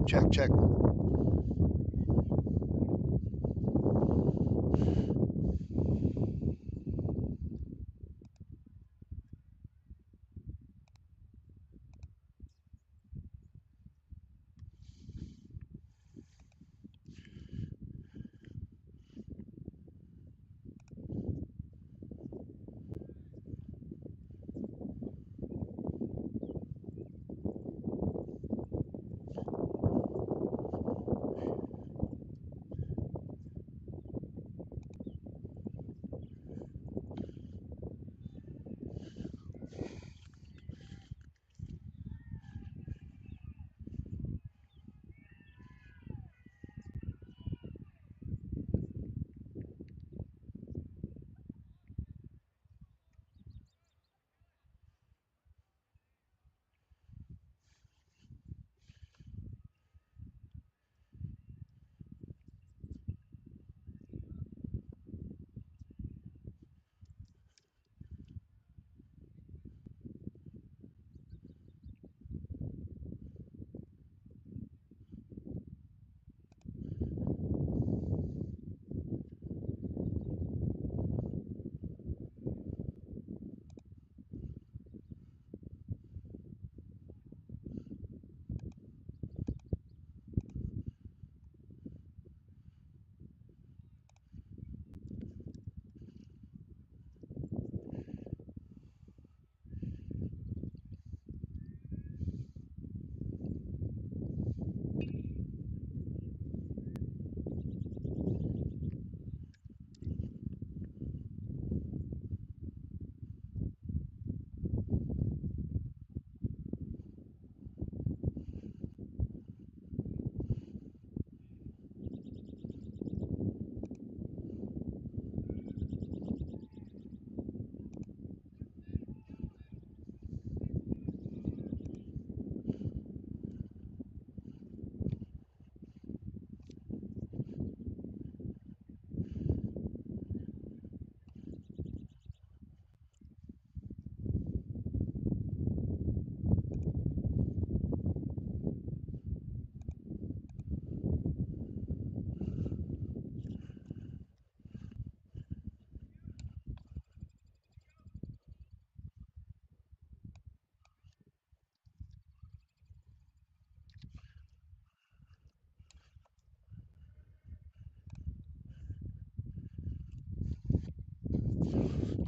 Check, check.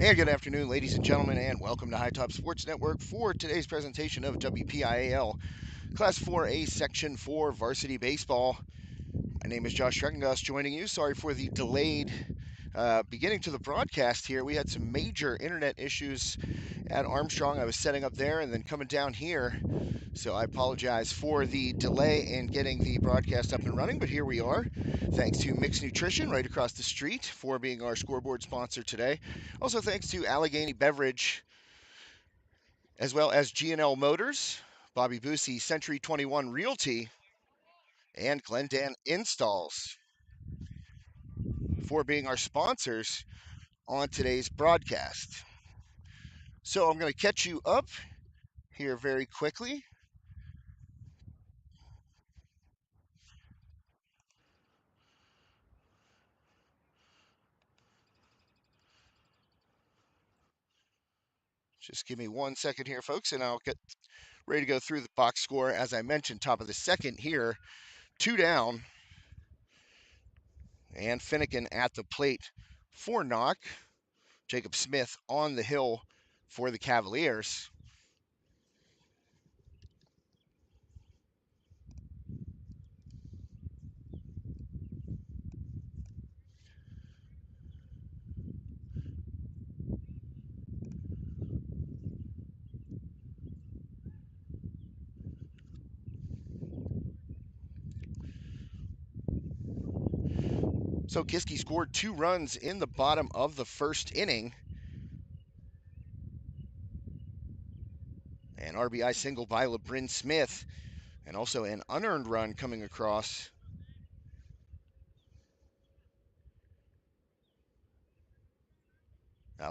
And good afternoon, ladies and gentlemen, and welcome to High Top Sports Network for today's presentation of WPIAL Class 4A Section 4 Varsity Baseball. My name is Josh Schreckengoss joining you. Sorry for the delayed beginning to the broadcast here. We had some major internet issues at Armstrong. I was setting up there and then coming down here. So I apologize for the delay in getting the broadcast up and running, but here we are. Thanks to Mix Nutrition right across the street for being our scoreboard sponsor today. Also thanks to Allegheny Beverage, as well as G&L Motors, Bobby Boosie, Century 21 Realty, and Glendan Installs for being our sponsors on today's broadcast. So I'm going to catch you up here very quickly. Just give me 1 second here, folks, and I'll get ready to go through the box score. As I mentioned, top of the second here, 2 down, and Finnegan at the plate for Knoch. Jacob Smith on the hill for the Cavaliers. So Kiski scored 2 runs in the bottom of the first inning. An RBI single by LeBrin Smith, and also an unearned run coming across.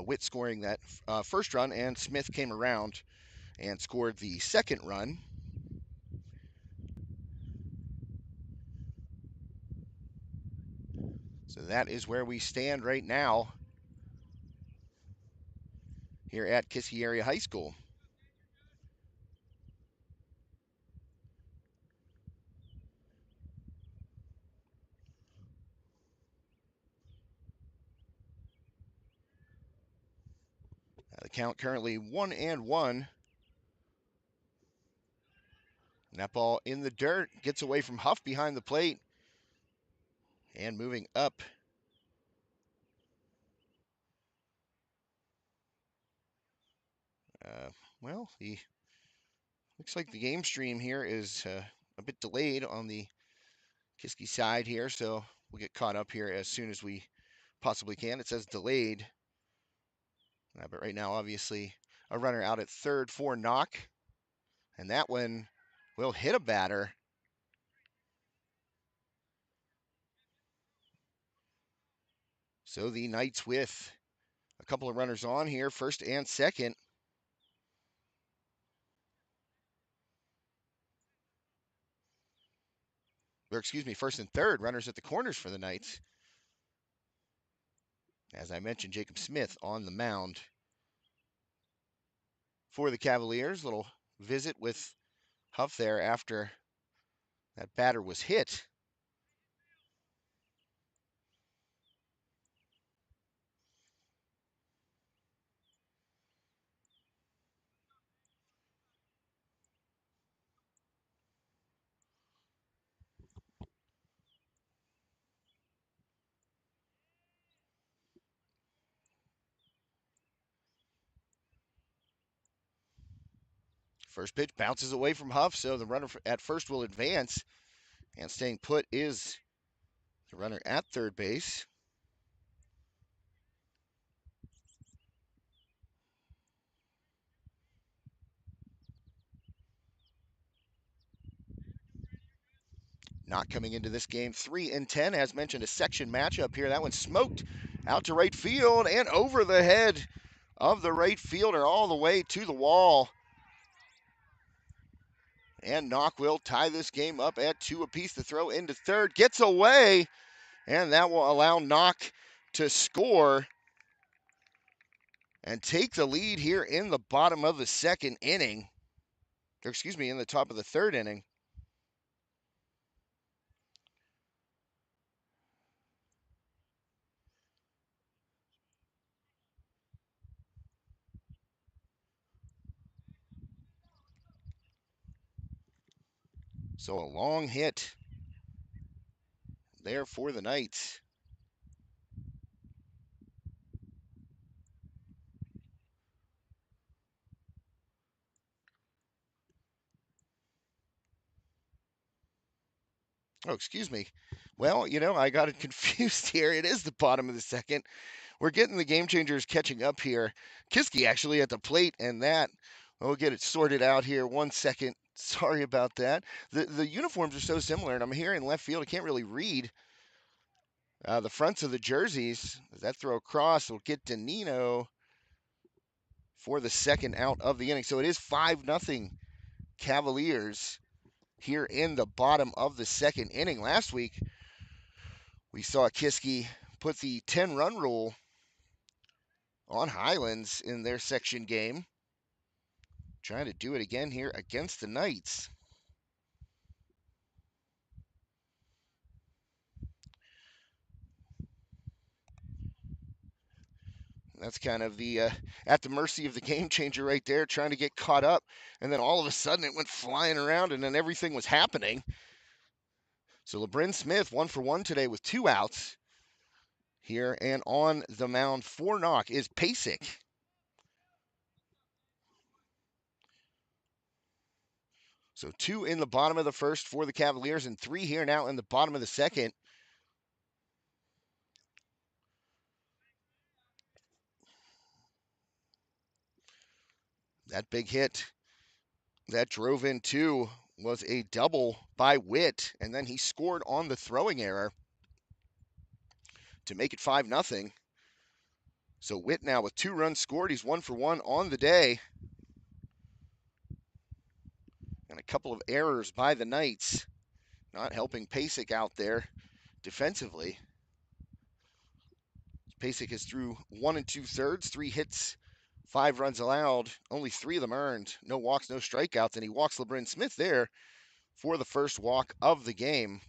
Witt scoring that first run, and Smith came around and scored the second run. So that is where we stand right now here at Kiski Area High School. The count currently 1-1. That ball in the dirt, gets away from Huff behind the plate. And moving up. Well, the looks like the game stream here is a bit delayed on the Kiski side here, so we'll get caught up here as soon as we possibly can. It says delayed. But right now, obviously, a runner out at third for Knoch. And that one will hit a batter. So the Knights with a couple of runners on here, first and second. Or excuse me, first and third, runners at the corners for the Knights. As I mentioned, Jacob Smith on the mound for the Cavaliers. Little visit with Huff there after that batter was hit. First pitch bounces away from Huff, so the runner at first will advance. And staying put is the runner at third base. Not coming into this game 3-10. As mentioned, a section matchup here. That one smoked out to right field and over the head of the right fielder all the way to the wall. And Knoch will tie this game up at 2 apiece. The throw into third gets away, and that will allow Knoch to score and take the lead here in the bottom of the second inning. Or excuse me, in the top of the third inning. So a long hit there for the Knights. Oh, excuse me. Well, I got it confused here. It is the bottom of the second. We're getting the game changers catching up here. Kiski actually at the plate, and that we'll get it sorted out here. 1 second. Sorry about that. The uniforms are so similar, and I'm here in left field. I can't really read the fronts of the jerseys. That throw across will get Danino for the second out of the inning. So it is 5-0 Cavaliers here in the bottom of the second inning. Last week, we saw Kiski put the 10-run rule on Highlands in their section game. Trying to do it again here against the Knights. That's kind of the at the mercy of the game changer right there, trying to get caught up. And then all of a sudden it went flying around and then everything was happening. So LeBrin Smith 1-for-1 today with 2 outs here. And on the mound for Knoch is Pasek. So 2 in the bottom of the first for the Cavaliers and 3 here now in the bottom of the second. That big hit that drove in 2 was a double by Witt, and then he scored on the throwing error to make it 5-0. So Witt now with 2 runs scored. He's 1-for-1 on the day. And a couple of errors by the Knights, not helping Pasek out there defensively. Pasek is through 1 2/3, 3 hits, 5 runs allowed, only 3 of them earned, no walks, no strikeouts, and he walks LeBron Smith there for the first walk of the game.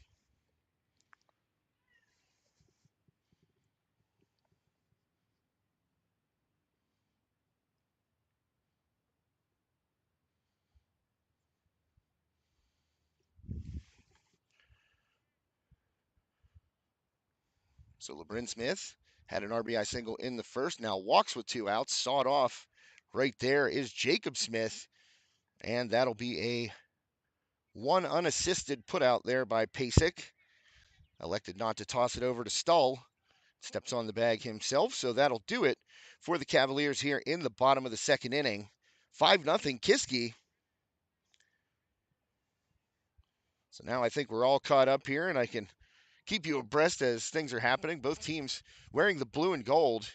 So LeBron Smith had an RBI single in the first, now walks with 2 outs, sawed off. Right there is Jacob Smith, and that'll be a 1 unassisted put out there by Pasek. Elected not to toss it over to Stull. Steps on the bag himself, so that'll do it for the Cavaliers here in the bottom of the second inning. 5-0 Kiski. So now I think we're all caught up here, and I can keep you abreast as things are happening. Both teams wearing the blue and gold.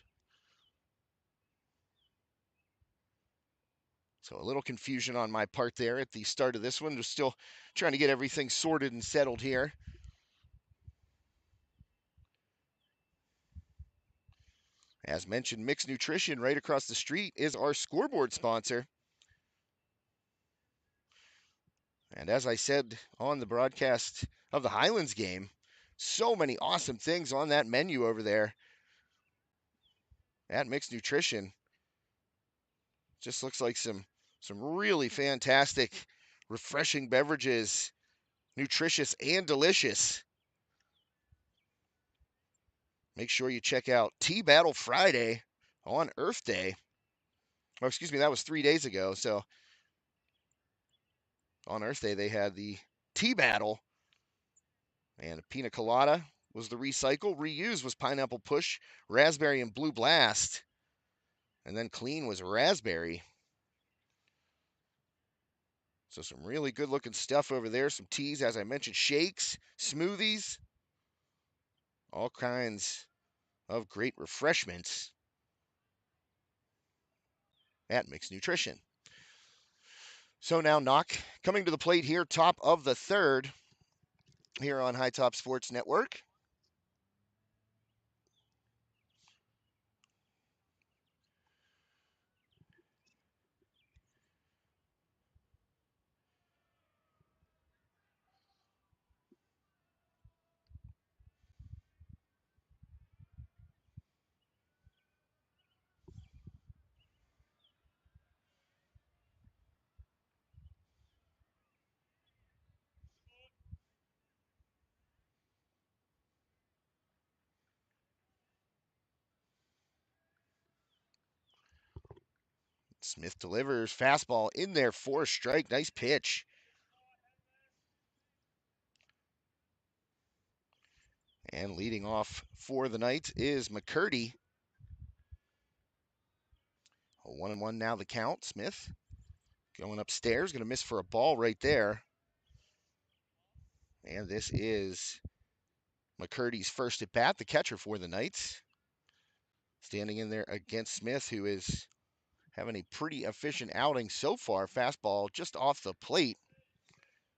So a little confusion on my part there at the start of this one. We're still trying to get everything sorted and settled here. As mentioned, Mixed Nutrition right across the street is our scoreboard sponsor. And as I said on the broadcast of the Highlands game, so many awesome things on that menu over there at Mixed Nutrition. Just looks like some really fantastic, refreshing beverages, nutritious and delicious. Make sure you check out Tea Battle Friday on Earth Day. Oh, excuse me, that was 3 days ago. So on Earth Day, they had the Tea Battle, and Pina Colada was the recycle. Reuse was Pineapple Push, Raspberry, and Blue Blast. And then clean was Raspberry. So some really good looking stuff over there. Some teas, as I mentioned, shakes, smoothies, all kinds of great refreshments at Mixed Nutrition. So now Knoch coming to the plate here, top of the third here on High Top Sports Network. Smith delivers fastball in there for a strike. Nice pitch. And leading off for the night is McCurdy. 1-1 now the count. Smith going upstairs, going to miss for a ball right there. And this is McCurdy's first at bat, the catcher for the Knights. Standing in there against Smith, who is having a pretty efficient outing so far. Fastball just off the plate.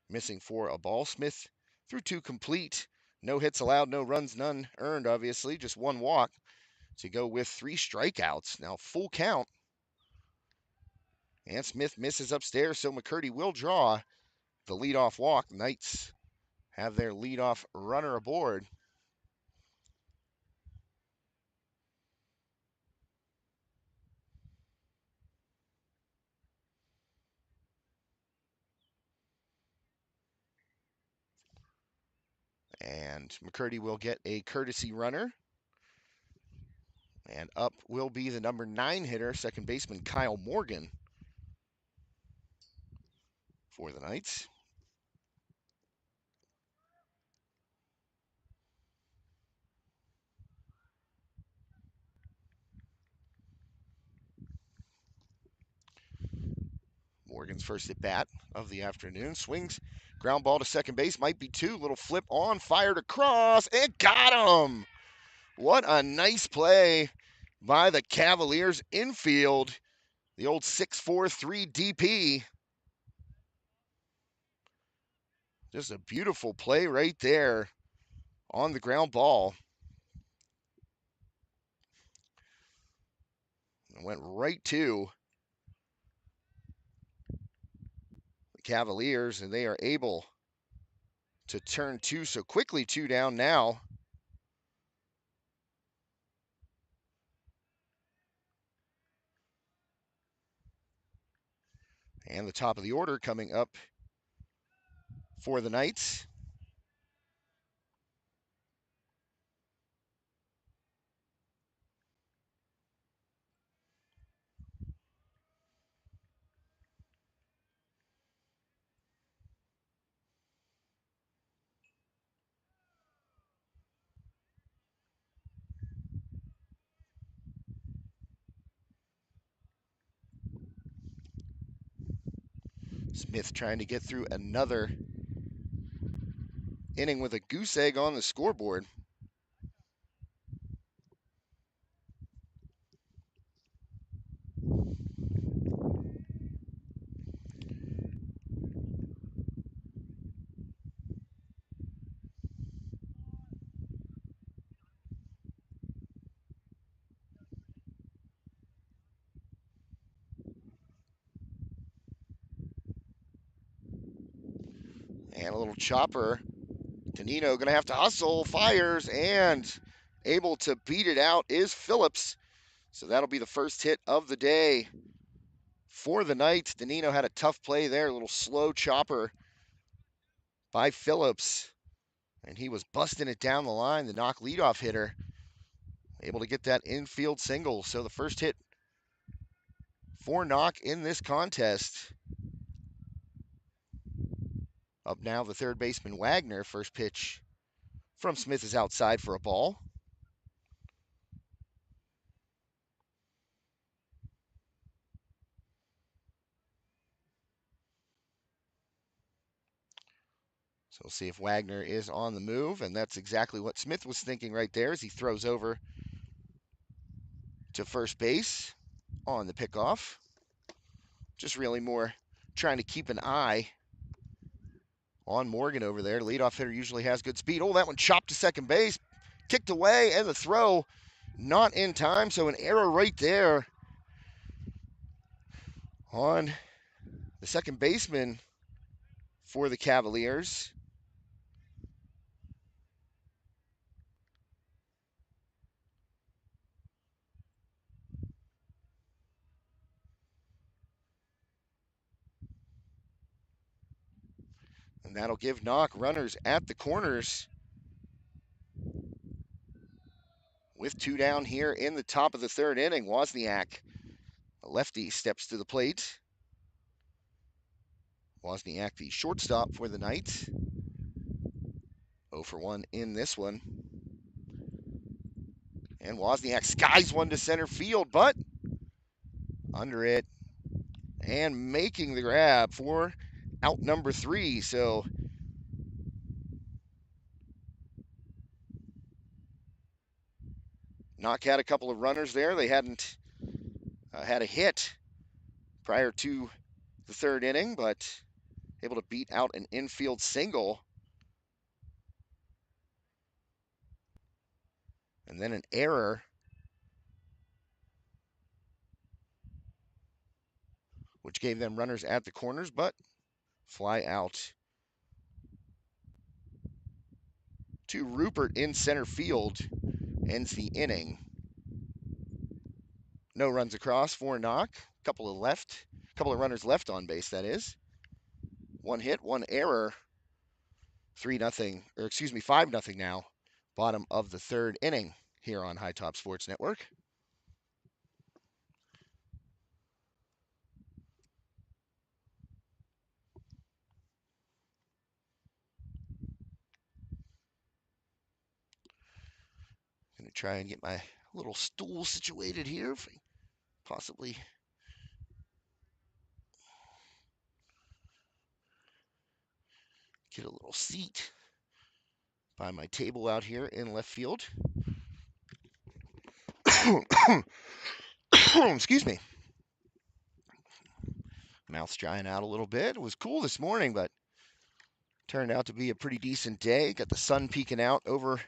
Missing for a ball. Smith threw 2 complete. No hits allowed, no runs, none earned, obviously. Just 1 walk to go with 3 strikeouts. Now full count. And Smith misses upstairs, so McCurdy will draw the leadoff walk. Knights have their leadoff runner aboard. And McCurdy will get a courtesy runner. And up will be the number 9 hitter, second baseman Kyle Morgan for the Knights. Morgan's first at bat of the afternoon. Swings, ground ball to second base, might be 2. Little flip on, fired across, and got him. What a nice play by the Cavaliers infield. The old 6-4-3 DP. Just a beautiful play right there on the ground ball. and went right to the Cavaliers, and they are able to turn two so quickly. Two down now. And the top of the order coming up for the Knights. Smith trying to get through another inning with a goose egg on the scoreboard. And a little chopper. Danino going to have to hustle, fires, and able to beat it out is Phillips. So that'll be the first hit of the day for the Knights. Danino had a tough play there, a little slow chopper by Phillips. And he was busting it down the line, the Knoch leadoff hitter, able to get that infield single. So the first hit for Knoch in this contest. Up now, the third baseman Wagner. First pitch from Smith is outside for a ball. So we'll see if Wagner is on the move, and that's exactly what Smith was thinking right there as he throws over to first base on the pickoff. Just really more trying to keep an eye on Morgan over there. The leadoff hitter usually has good speed. Oh, that one chopped to second base, kicked away, and the throw not in time. So an error right there on the second baseman for the Cavaliers. And that'll give Knoch runners at the corners with two down here in the top of the third inning. Wozniak, a lefty, steps to the plate. Wozniak, the shortstop for the Knights. 0 for 1 in this one. And Wozniak skies one to center field, but under it and making the grab for out number 3. So Knoch had a couple of runners there. They hadn't had a hit prior to the third inning, but able to beat out an infield single. And then an error, which gave them runners at the corners, but fly out to Rupert in center field. Ends the inning. No runs across for Knoch. Couple of runners left on base, that is. One hit, one error. 3-0, or excuse me, 5-0 now. Bottom of the third inning here on High Top Sports Network. Gonna try and get my little stool situated here, if I possibly get a little seat by my table out here in left field. Excuse me. Mouth's drying out a little bit. It was cool this morning, but turned out to be a pretty decent day. Got the sun peeking out over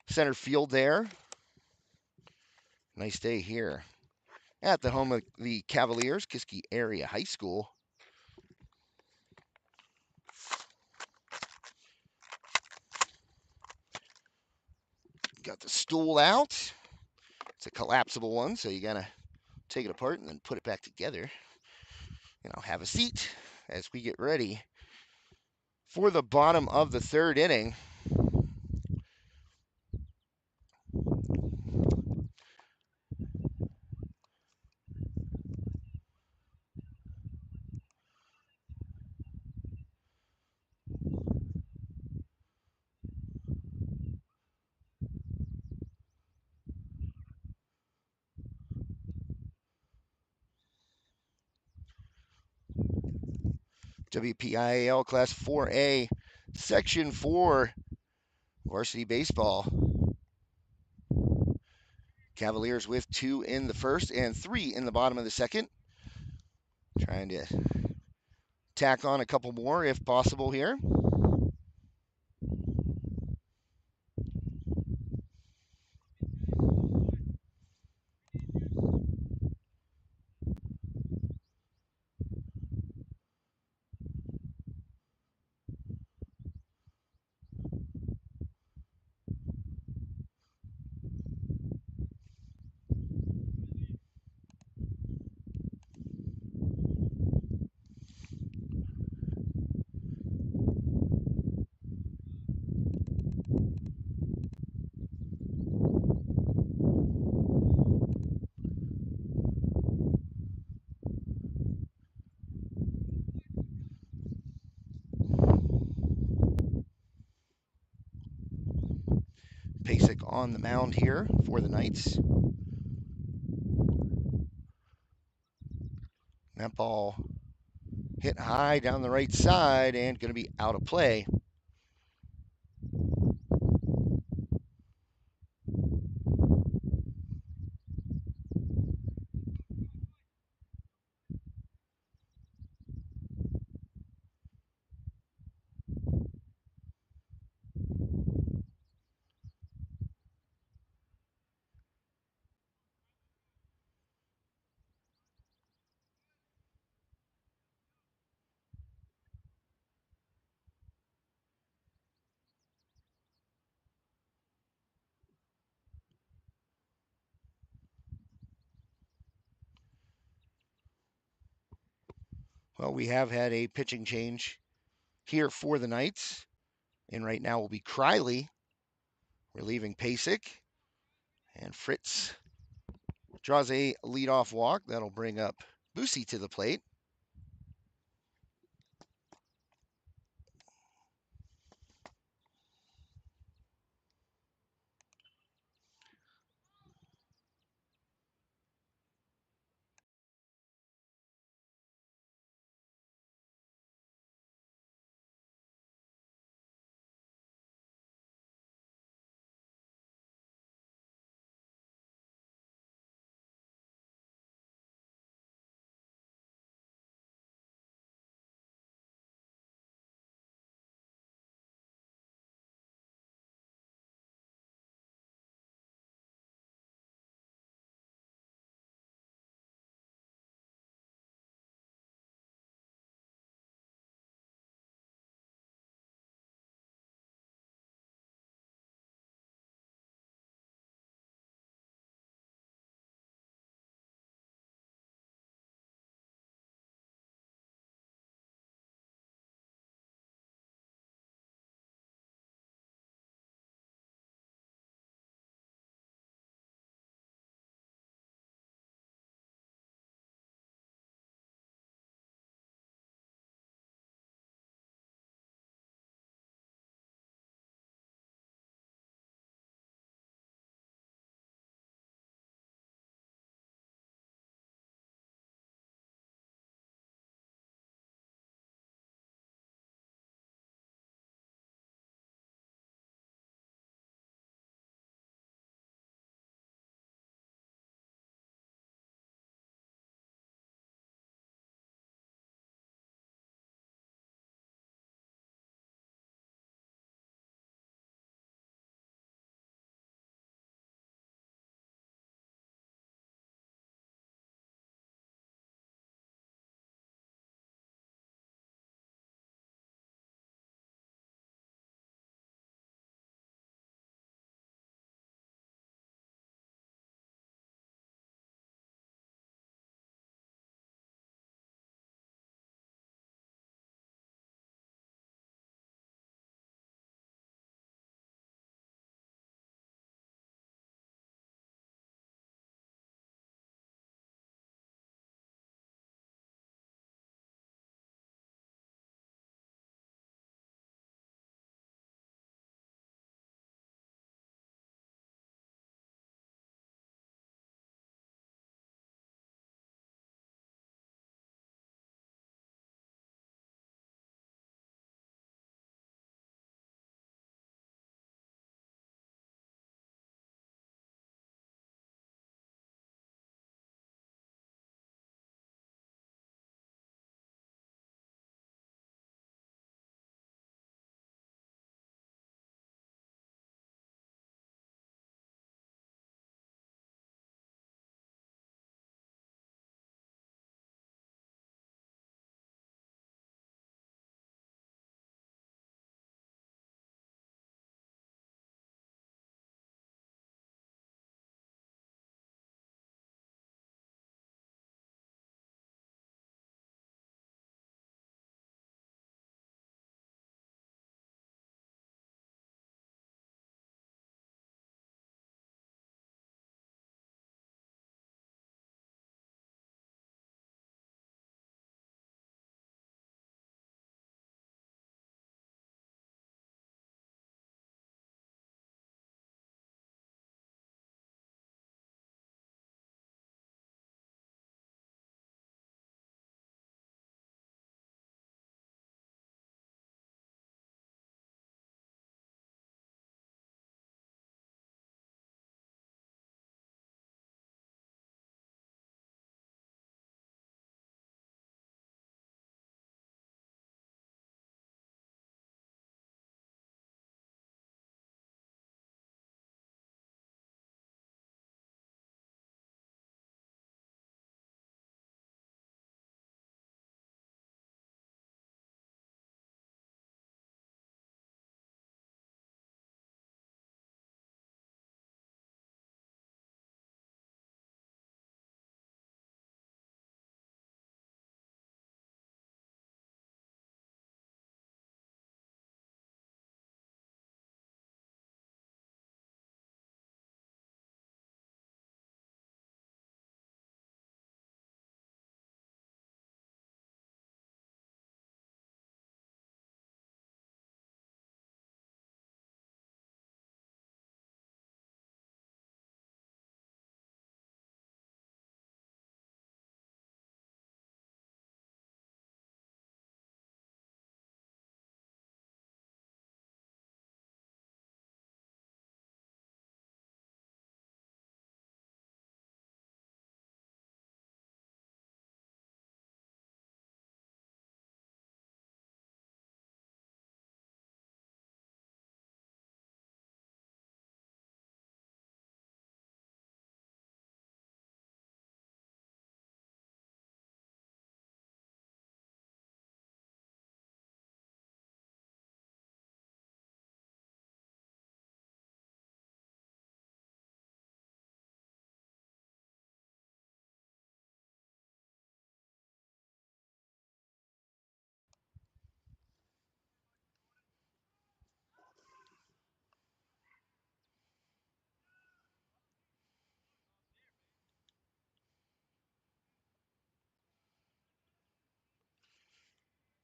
center field there. Nice day here at the home of the Cavaliers, Kiski Area High School. Got the stool out. It's a collapsible one, so you gotta take it apart and then put it back together. And I'll have a seat as we get ready for the bottom of the third inning. WPIAL Class 4A, Section 4, Varsity Baseball. Cavaliers with 2 in the first and 3 in the bottom of the second. Trying to tack on a couple more if possible here. Pasek on the mound here for the Knights. That ball hit high down the right side and going to be out of play. Well, we have had a pitching change here for the Knights. And right now will be Criley relieving Pasek. And Fritz draws a leadoff walk. That'll bring up Boosie to the plate.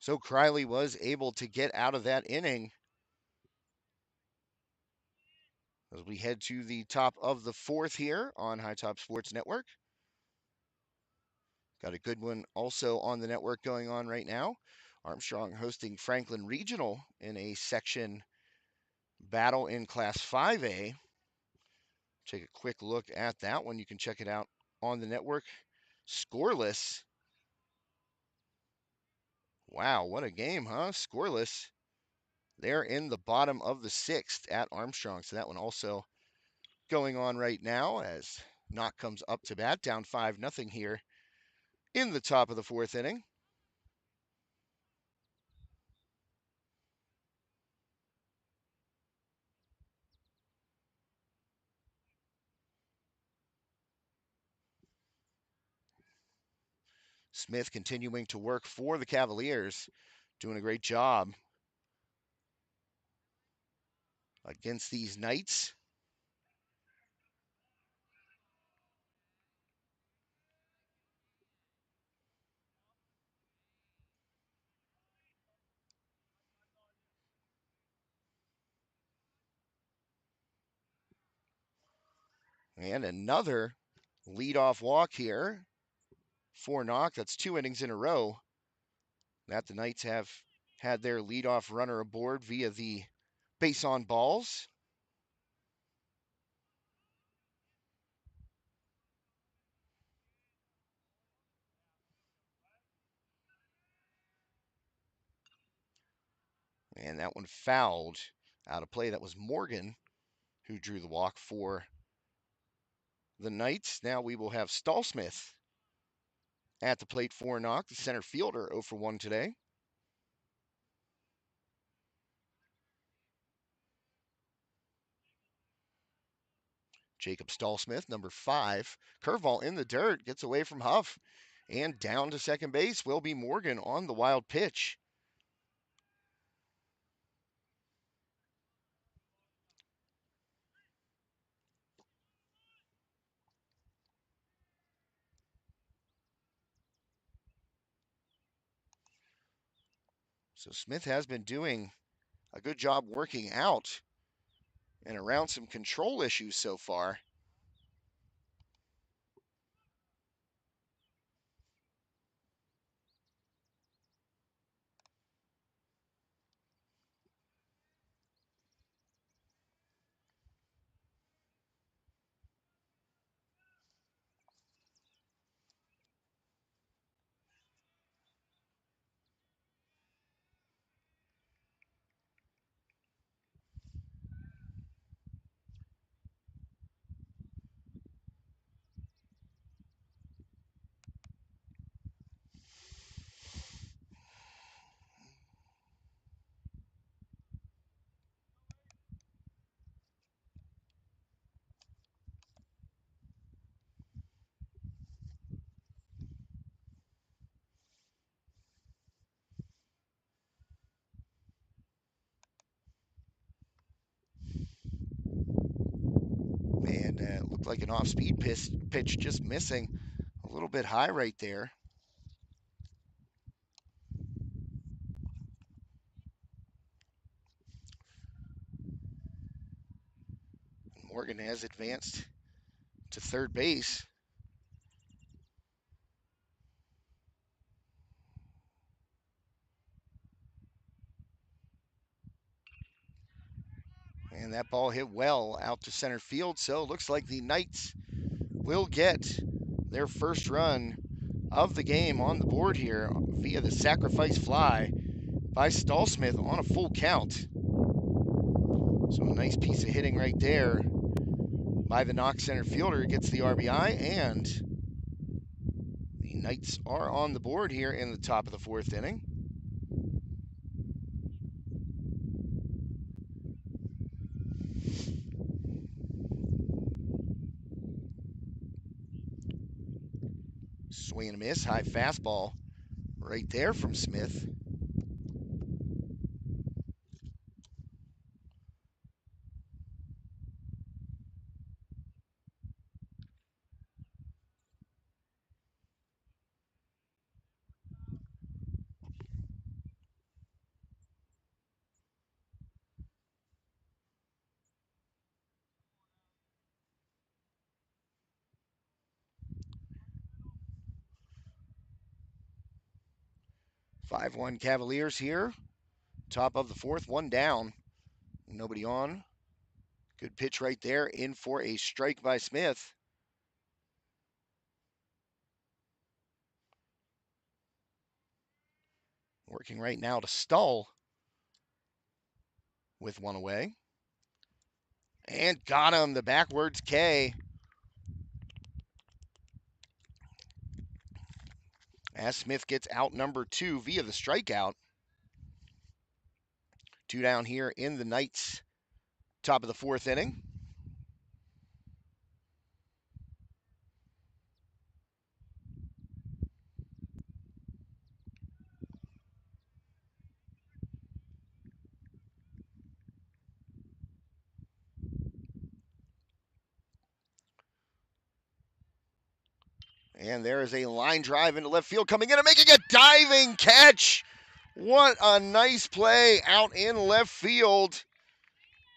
So Criley was able to get out of that inning as we head to the top of the fourth here on High Top Sports Network. Got a good one also on the network going on right now. Armstrong hosting Franklin Regional in a section battle in Class 5A. Take a quick look at that one. You can check it out on the network. Scoreless. Wow, what a game, huh? Scoreless. They're in the bottom of the sixth at Armstrong. So that one also going on right now as Knoch comes up to bat, down 5-0 here in the top of the fourth inning. Smith continuing to work for the Cavaliers, doing a great job against these Knights. And another leadoff walk here for Knoch. That's 2 innings in a row that the Knights have had their leadoff runner aboard via the base on balls. And that one fouled out of play. That was Morgan who drew the walk for the Knights. Now we will have Stallsmith at the plate for Knoch, the center fielder, 0 for 1 today. Jacob Stallsmith, number 5. Curveball in the dirt, gets away from Huff. And down to second base will be Morgan on the wild pitch. So Smith has been doing a good job working out and around some control issues so far. And it looked like an off-speed pitch just missing a little bit high right there. Morgan has advanced to third base. And that ball hit well out to center field. So it looks like the Knights will get their first run of the game on the board here via the sacrifice fly by Stallsmith on a full count. So a nice piece of hitting right there by the Knoch center fielder. Gets the RBI, and the Knights are on the board here in the top of the fourth inning. Swing and a miss, high fastball right there from Smith. 5-1 Cavaliers here. Top of the fourth, one down. Nobody on. Good pitch right there, in for a strike by Smith. Working right now to Stull with one away. And got him, the backwards K. As Smith gets out number 2 via the strikeout. 2 down here in the Knights' top of the fourth inning. And there is a line drive into left field coming in and making a diving catch. What a nice play out in left field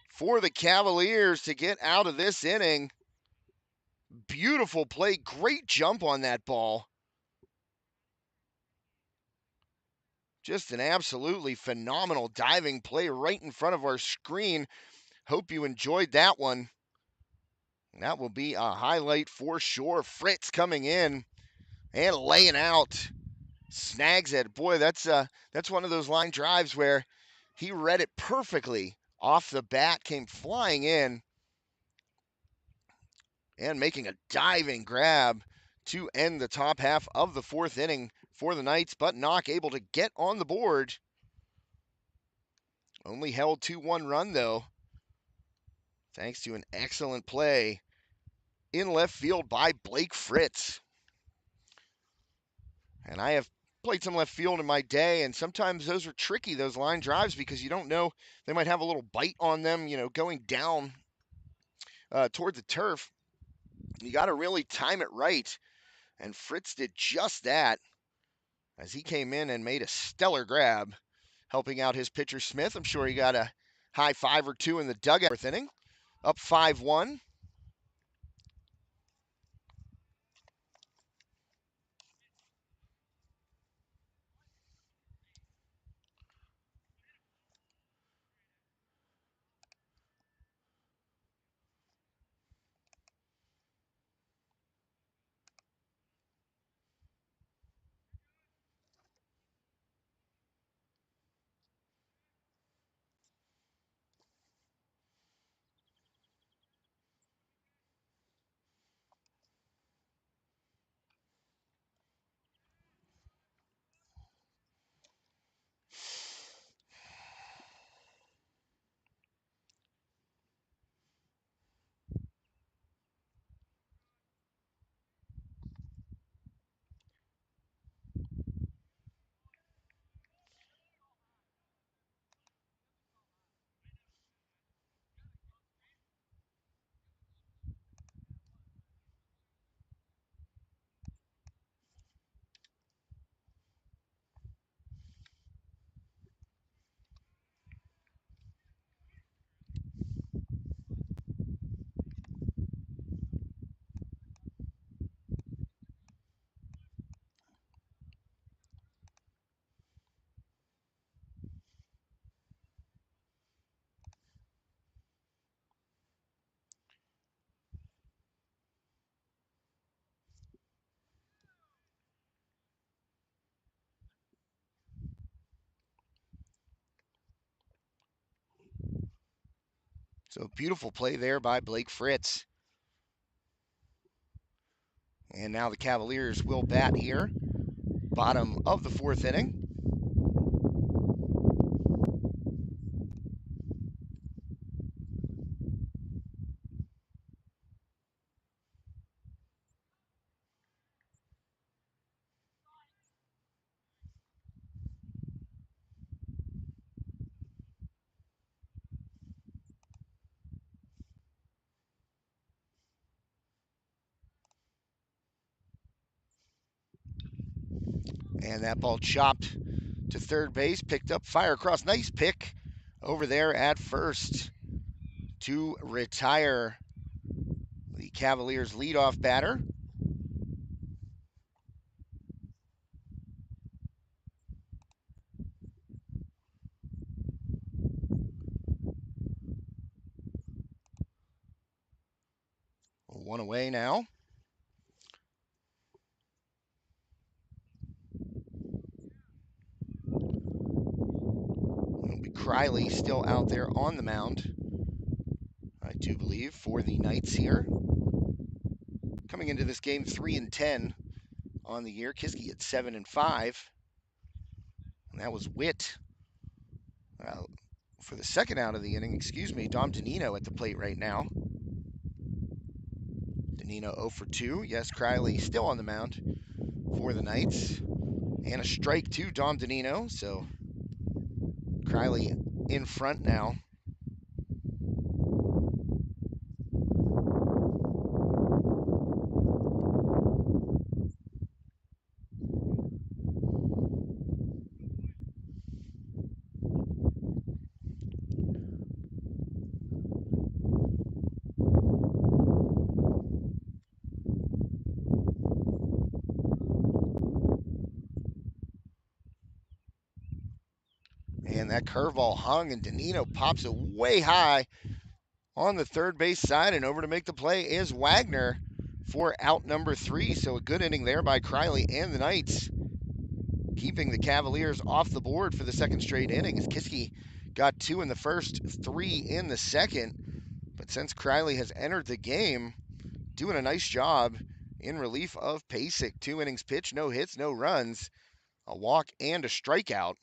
for the Cavaliers to get out of this inning. Beautiful play. Great jump on that ball. Just an absolutely phenomenal diving play right in front of our screen. Hope you enjoyed that one. That will be a highlight for sure. Fritz coming in and laying out. Snags it. Boy, that's one of those line drives where he read it perfectly off the bat, came flying in and making a diving grab to end the top half of the fourth inning for the Knights, but Knoch able to get on the board. Only held 2-1 run though, thanks to an excellent play in left field by Blake Fritz. And I have played some left field in my day, and sometimes those are tricky, those line drives, because you don't know, they might have a little bite on them, going down toward the turf. You got to really time it right, and Fritz did just that as he came in and made a stellar grab, helping out his pitcher Smith. I'm sure he got a high five or two in the dugout. Fourth inning, up 5-1. So beautiful play there by Blake Fritz. And now the Cavaliers will bat here. Bottom of the fourth inning. And that ball chopped to third base, picked up, fire across. Nice pick over there at first to retire the Cavaliers' leadoff batter. one away now. It'll be Criley still out there on the mound, I do believe, for the Knights here. Coming into this game 3-10 on the year. Kiski at 7-5. And that was Witt for the second out of the inning. Excuse me, Dom Danino at the plate right now. Danino 0 for 2. Yes, Criley still on the mound for the Knights. And a strike to Dom Danino. So Criley in front now. And that curveball hung, and Danino pops it way high on the third base side, and over to make the play is Wagner for out number 3. So a good inning there by Criley and the Knights, keeping the Cavaliers off the board for the second straight inning, as Kiski got 2 in the first, 3 in the second. But since Criley has entered the game, doing a nice job in relief of Pasek. 2 innings pitched, no hits, no runs, a walk, and a strikeout.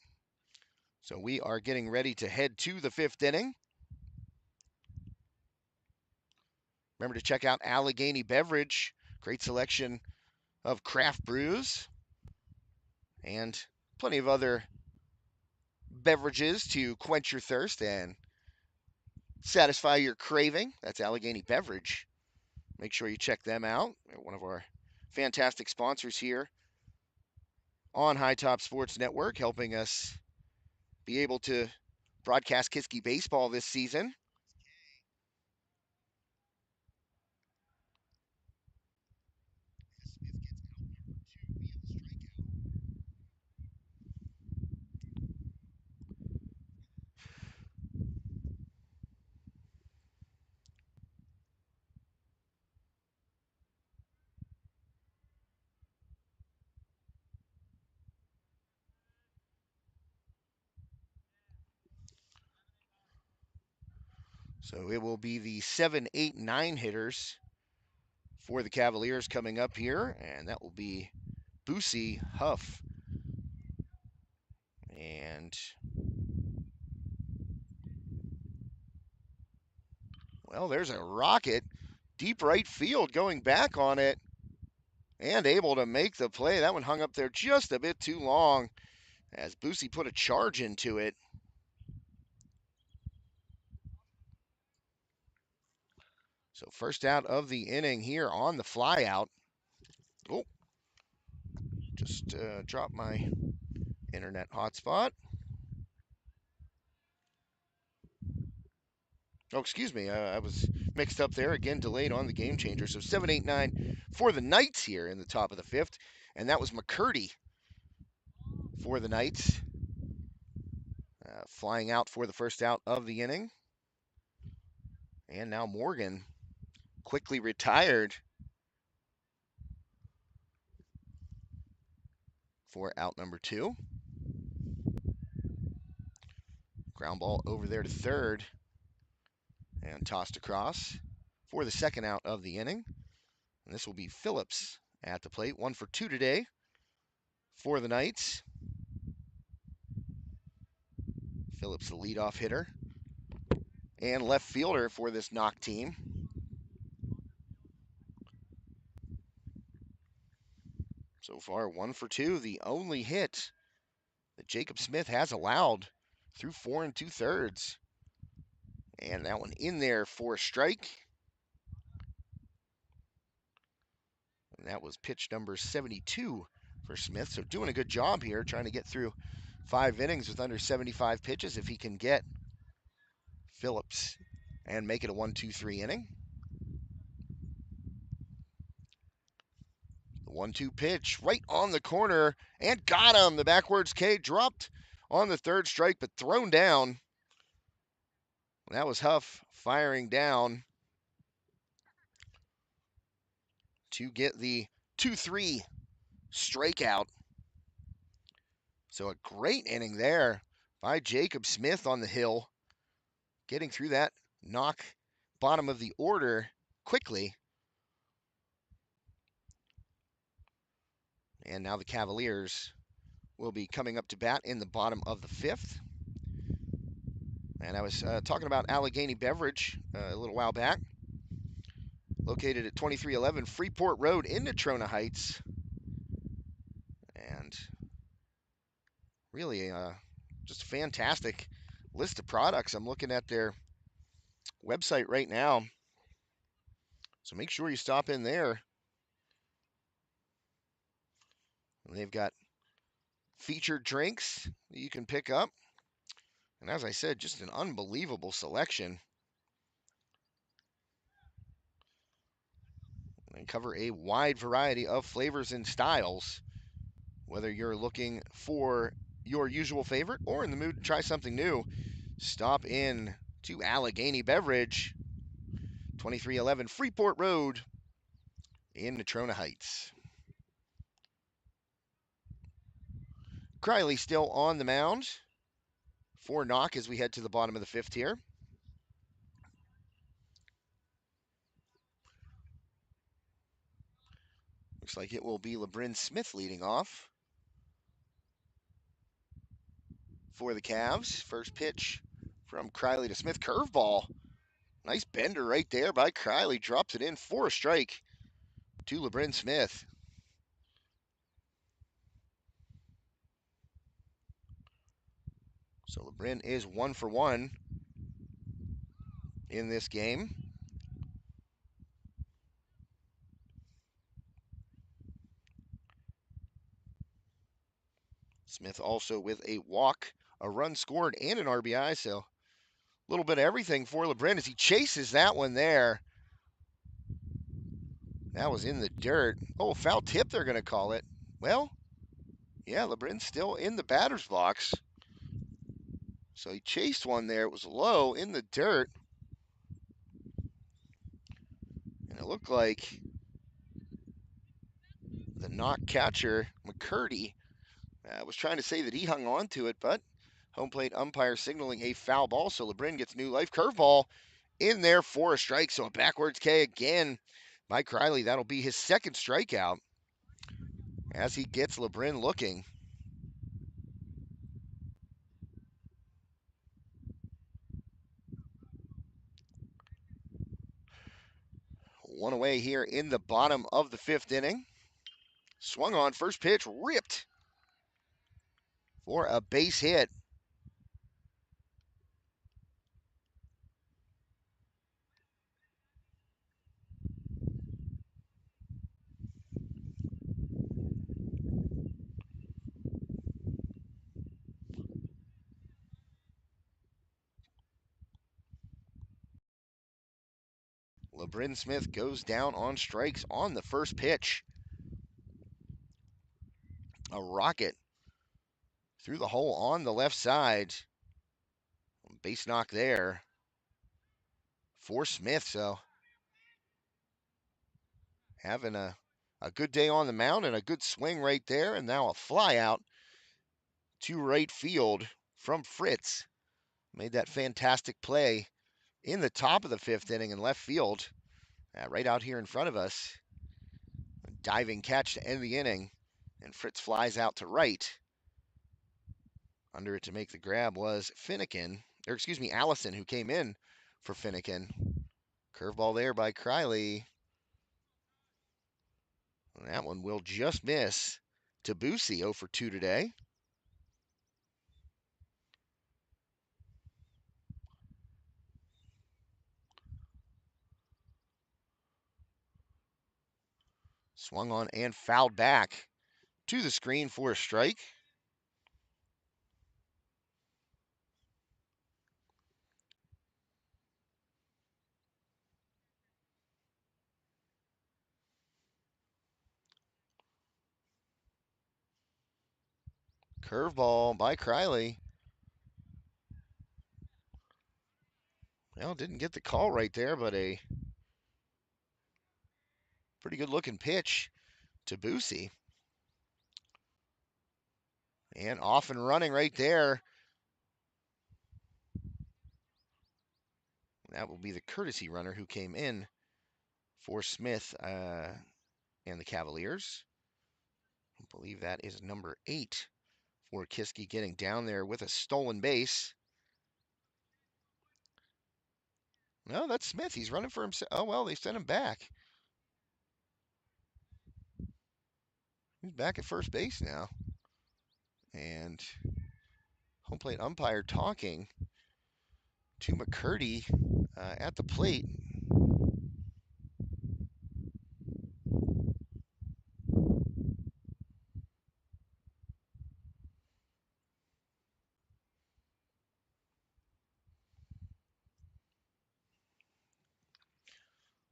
So we are getting ready to head to the 5th inning. Remember to check out Allegheny Beverage. Great selection of craft brews and plenty of other beverages to quench your thirst and satisfy your craving. That's Allegheny Beverage. Make sure you check them out. They're one of our fantastic sponsors here on High Top Sports Network, helping us be able to broadcast Kiski baseball this season. So it will be the 7, 8, 9 hitters for the Cavaliers coming up here, and that will be Boosie, Huff, and well, there's a rocket, deep right field going back on it, and able to make the play. That one hung up there just a bit too long as Boosie put a charge into it. So first out of the inning here on the fly out. Oh, just dropped my internet hotspot. Oh, excuse me. I was mixed up there. Again, delayed on the game changer. So 7, 8, 9 for the Knights here in the top of the 5th. And that was McCurdy for the Knights. Flying out for the first out of the inning. And now Morgan quickly retired for out number 2. Ground ball over there to third and tossed across for the second out of the inning. And this will be Phillips at the plate. 1 for 2 today for the Knights. Phillips, the leadoff hitter and left fielder for this Knoch team. So far, 1 for 2, the only hit that Jacob Smith has allowed through 4 2/3. And that one in there for a strike. And that was pitch number 72 for Smith. So doing a good job here, trying to get through 5 innings with under 75 pitches if he can get Phillips and make it a 1-2-3 inning. The 1-2 pitch right on the corner and got him. The backwards K dropped on the third strike, but thrown down. That was Huff firing down. to get the 2-3 strikeout. So a great inning there by Jacob Smith on the hill, getting through that Knoch bottom of the order quickly. And now the Cavaliers will be coming up to bat in the bottom of the 5th. And I was talking about Allegheny Beverage a little while back, located at 2311 Freeport Road in Natrona Heights. And really just a fantastic list of products. I'm looking at their website right now, so make sure you stop in there. And they've got featured drinks that you can pick up. And as I said, just an unbelievable selection. They cover a wide variety of flavors and styles. Whether you're looking for your usual favorite or in the mood to try something new, stop in to Allegheny Beverage, 2311 Freeport Road in Natrona Heights. Criley still on the mound for Knoch as we head to the bottom of the 5th here. Looks like it will be LeBrin Smith leading off for the Cavs. First pitch from Criley to Smith. Curveball. Nice bender right there by Criley. Drops it in for a strike to LeBrin Smith. So LeBrin is 1 for 1 in this game. Smith also with a walk, a run scored, and an RBI. So a little bit of everything for LeBrin as he chases that one there. That was in the dirt. Oh, foul tip they're going to call it. Well, yeah, LeBrin's still in the batter's box. So he chased one there. It was low in the dirt. And it looked like the Knoch catcher, McCurdy, was trying to say that he hung on to it, but home plate umpire signaling a foul ball. So LeBrin gets new life. Curveball in there for a strike. So a backwards K again by Criley. That'll be his 2nd strikeout as he gets LeBrin looking. One away here in the bottom of the 5th inning. Swung on, first pitch, ripped for a base hit. LeBrin Smith goes down on strikes on the first pitch. A rocket through the hole on the left side. Base knock there for Smith. So having a good day on the mound and a good swing right there. And now a fly out to right field from Fritz. Made that fantastic play in the top of the 5th inning in left field. Right out here in front of us. A diving catch to end the inning. And Fritz flies out to right. Under it to make the grab was Allison, who came in for Finnegan. Curveball there by Criley. And that one will just miss. Tabusi 0 for 2 today. Swung on and fouled back to the screen for a strike. Curveball by Criley. Well, didn't get the call right there, but a Pretty good looking pitch to Boosie. And off and running right there. That will be the courtesy runner who came in for Smith and the Cavaliers. I believe that is number 8 for Kiski, getting down there with a stolen base. No, that's Smith. He's running for himself. Oh, well, they sent him back. He's back at first base now. And home plate umpire talking to McCurdy at the plate.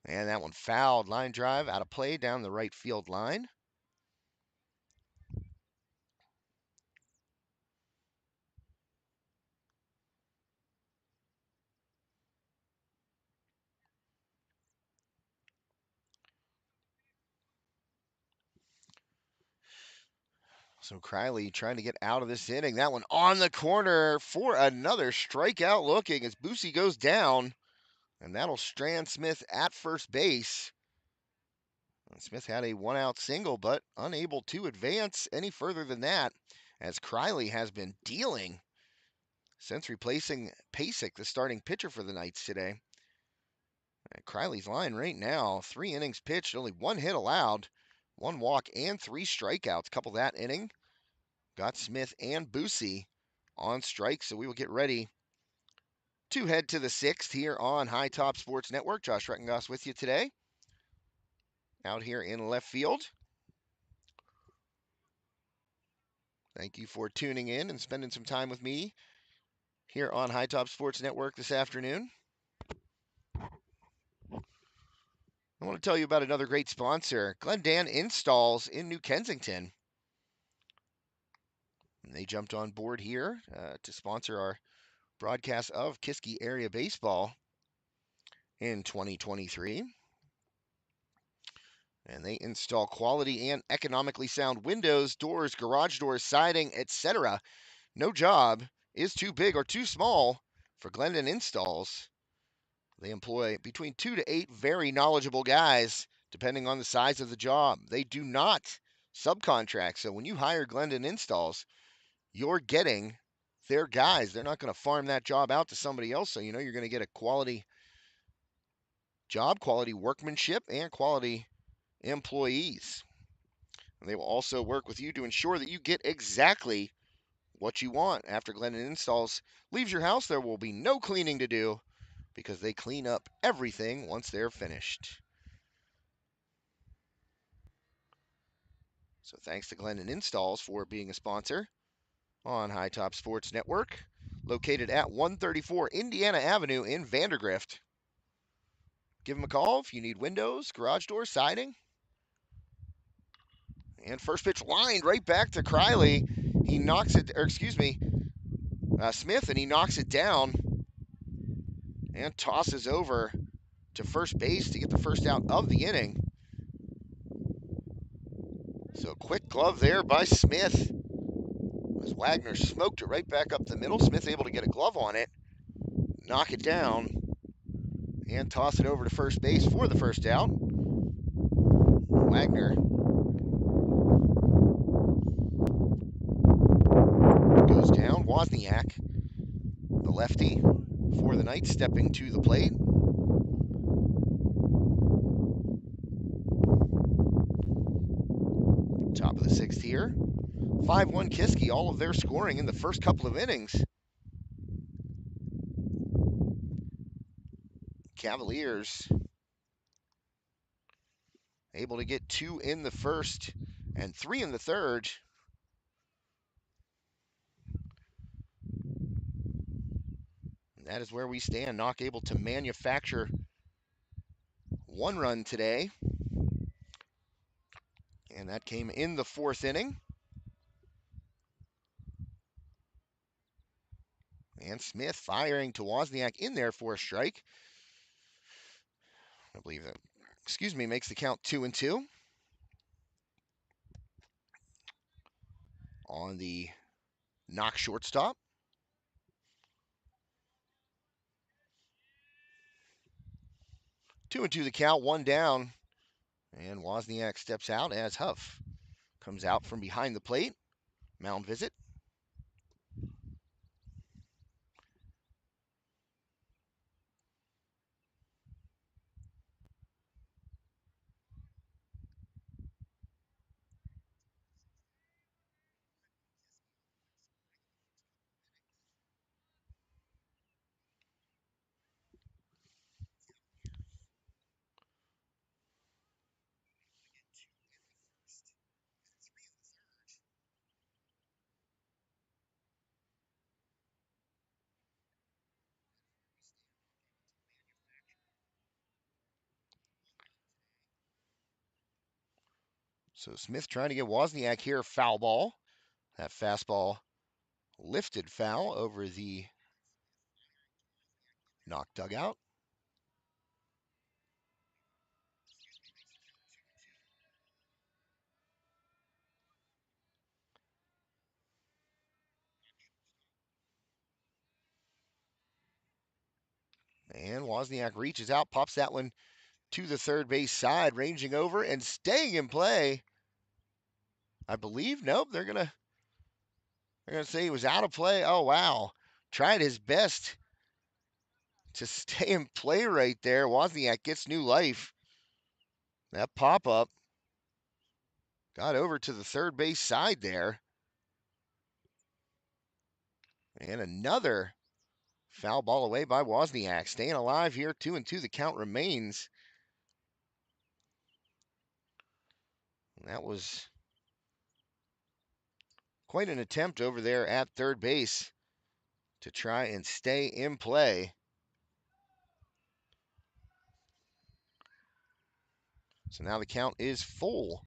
And that one fouled. Line drive out of play down the right field line. So Criley trying to get out of this inning. That one on the corner for another strikeout looking as Boosie goes down. And that'll strand Smith at first base. And Smith had a 1-out single, but unable to advance any further than that, as Criley has been dealing since replacing Pasek, the starting pitcher for the Knights today. Criley's line right now, 3 innings pitched, only 1 hit allowed, 1 walk, and 3 strikeouts. Couple that inning, got Smith and Boosie on strike, so we will get ready to head to the 6th here on High Top Sports Network. Josh Rettengoss with you today, out here in left field. Thank you for tuning in and spending some time with me here on High Top Sports Network this afternoon. I want to tell you about another great sponsor, Glendan Installs in New Kensington. And they jumped on board here to sponsor our broadcast of Kiski area baseball in 2023. And they install quality and economically sound windows, doors, garage doors, siding, etc. No job is too big or too small for Glendon Installs. They employ between 2 to 8 very knowledgeable guys, depending on the size of the job. They do not subcontract. So when you hire Glendon Installs, you're getting their guys. They're not going to farm that job out to somebody else. So you know you're going to get a quality job, quality workmanship, and quality employees. And they will also work with you to ensure that you get exactly what you want. After Glendon Installs leaves your house, there will be no cleaning to do because they clean up everything once they're finished. So thanks to Glendon Installs for being a sponsor on High Top Sports Network, located at 134 Indiana Avenue in Vandergrift. Give them a call if you need windows, garage doors, siding. And first pitch lined right back to Criley. He knocks it, or excuse me, Smith, and he knocks it down and tosses over to first base to get the first out of the inning. So quick glove there by Smith, as Wagner smoked it right back up the middle. Smith able to get a glove on it, knock it down, and toss it over to first base for the first out. Wagner goes down. Wozniak, the lefty for the Knights, stepping to the plate. Top of the 6th here. 5-1 Kiski, all of their scoring in the first couple of innings. Cavaliers able to get 2 in the first and 3 in the third. And that is where we stand. Knoch able to manufacture 1 run today. And that came in the 4th inning. And Smith firing to Wozniak in there for a strike. I believe that excuse me, makes the count 2-2 on the Knoch shortstop. 2-2 the count, one down, and Wozniak steps out as Huff comes out from behind the plate. Mound visit. So Smith trying to get Wozniak here, foul ball. That fastball lifted foul over the Knoch dugout. And Wozniak reaches out, pops that one to the third base side, ranging over and staying in play. I believe. Nope, they're gonna say he was out of play. Oh wow. Tried his best to stay in play right there. Wozniak gets new life. That pop-up got over to the third base side there. And another foul ball away by Wozniak. Staying alive here, 2-2. The count remains. That was quite an attempt over there at third base to try and stay in play. So now the count is full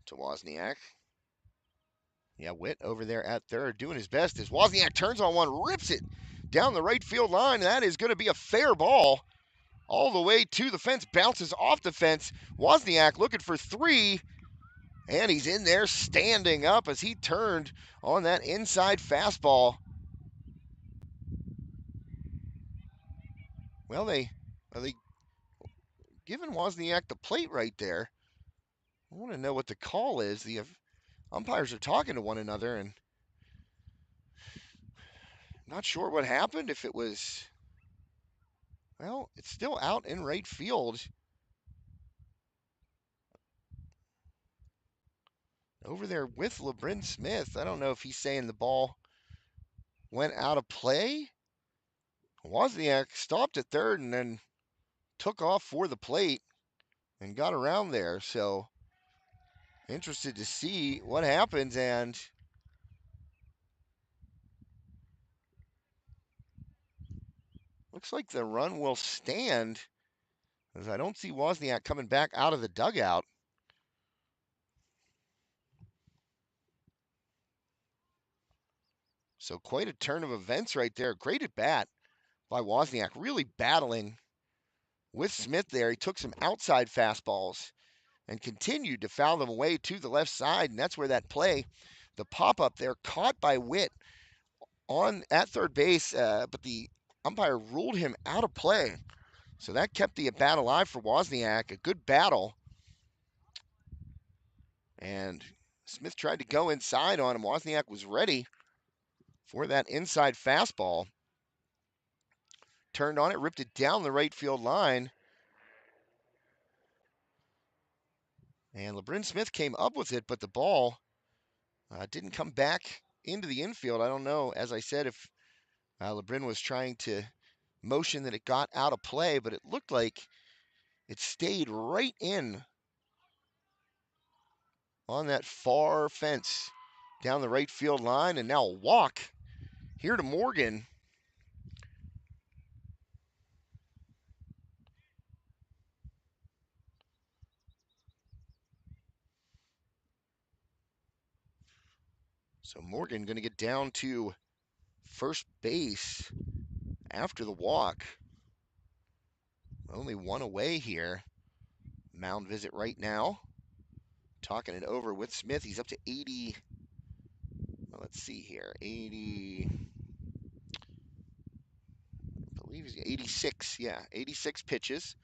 to Wozniak. Yeah, Witt over there at third doing his best as Wozniak turns on one, rips it down the right field line. That is going to be a fair ball all the way to the fence, bounces off the fence. Wozniak looking for three, and he's in there standing up as he turned on that inside fastball. Well, they giving Wozniak the plate right there. I want to know what the call is. The umpires are talking to one another, and not sure what happened. If it was, well, it's still out in right field. Over there with LeBrin Smith. I don't know if he's saying the ball went out of play. Wozniak stopped at third and then took off for the plate and got around there. So interested to see what happens, and looks like the run will stand as I don't see Wozniak coming back out of the dugout. So quite a turn of events right there. Great at bat by Wozniak, really battling with Smith there. He took some outside fastballs and continued to foul them away to the left side, and that's where that play, the pop-up there, caught by Witt on at third base, but the umpire ruled him out of play. So that kept the at-bat alive for Wozniak. A good battle. And Smith tried to go inside on him. Wozniak was ready for that inside fastball. Turned on it, ripped it down the right field line. And LeBrin Smith came up with it, but the ball didn't come back into the infield. I don't know, as I said, if LeBrin was trying to motion that it got out of play, but it looked like it stayed right in on that far fence down the right field line. And now a walk here to Morgan. So Morgan going to get down to first base after the walk. Only one away here. Mound visit right now. Talking it over with Smith. He's up to 80. Well, let's see here. 80. I believe he's 86. Yeah, 86 pitches.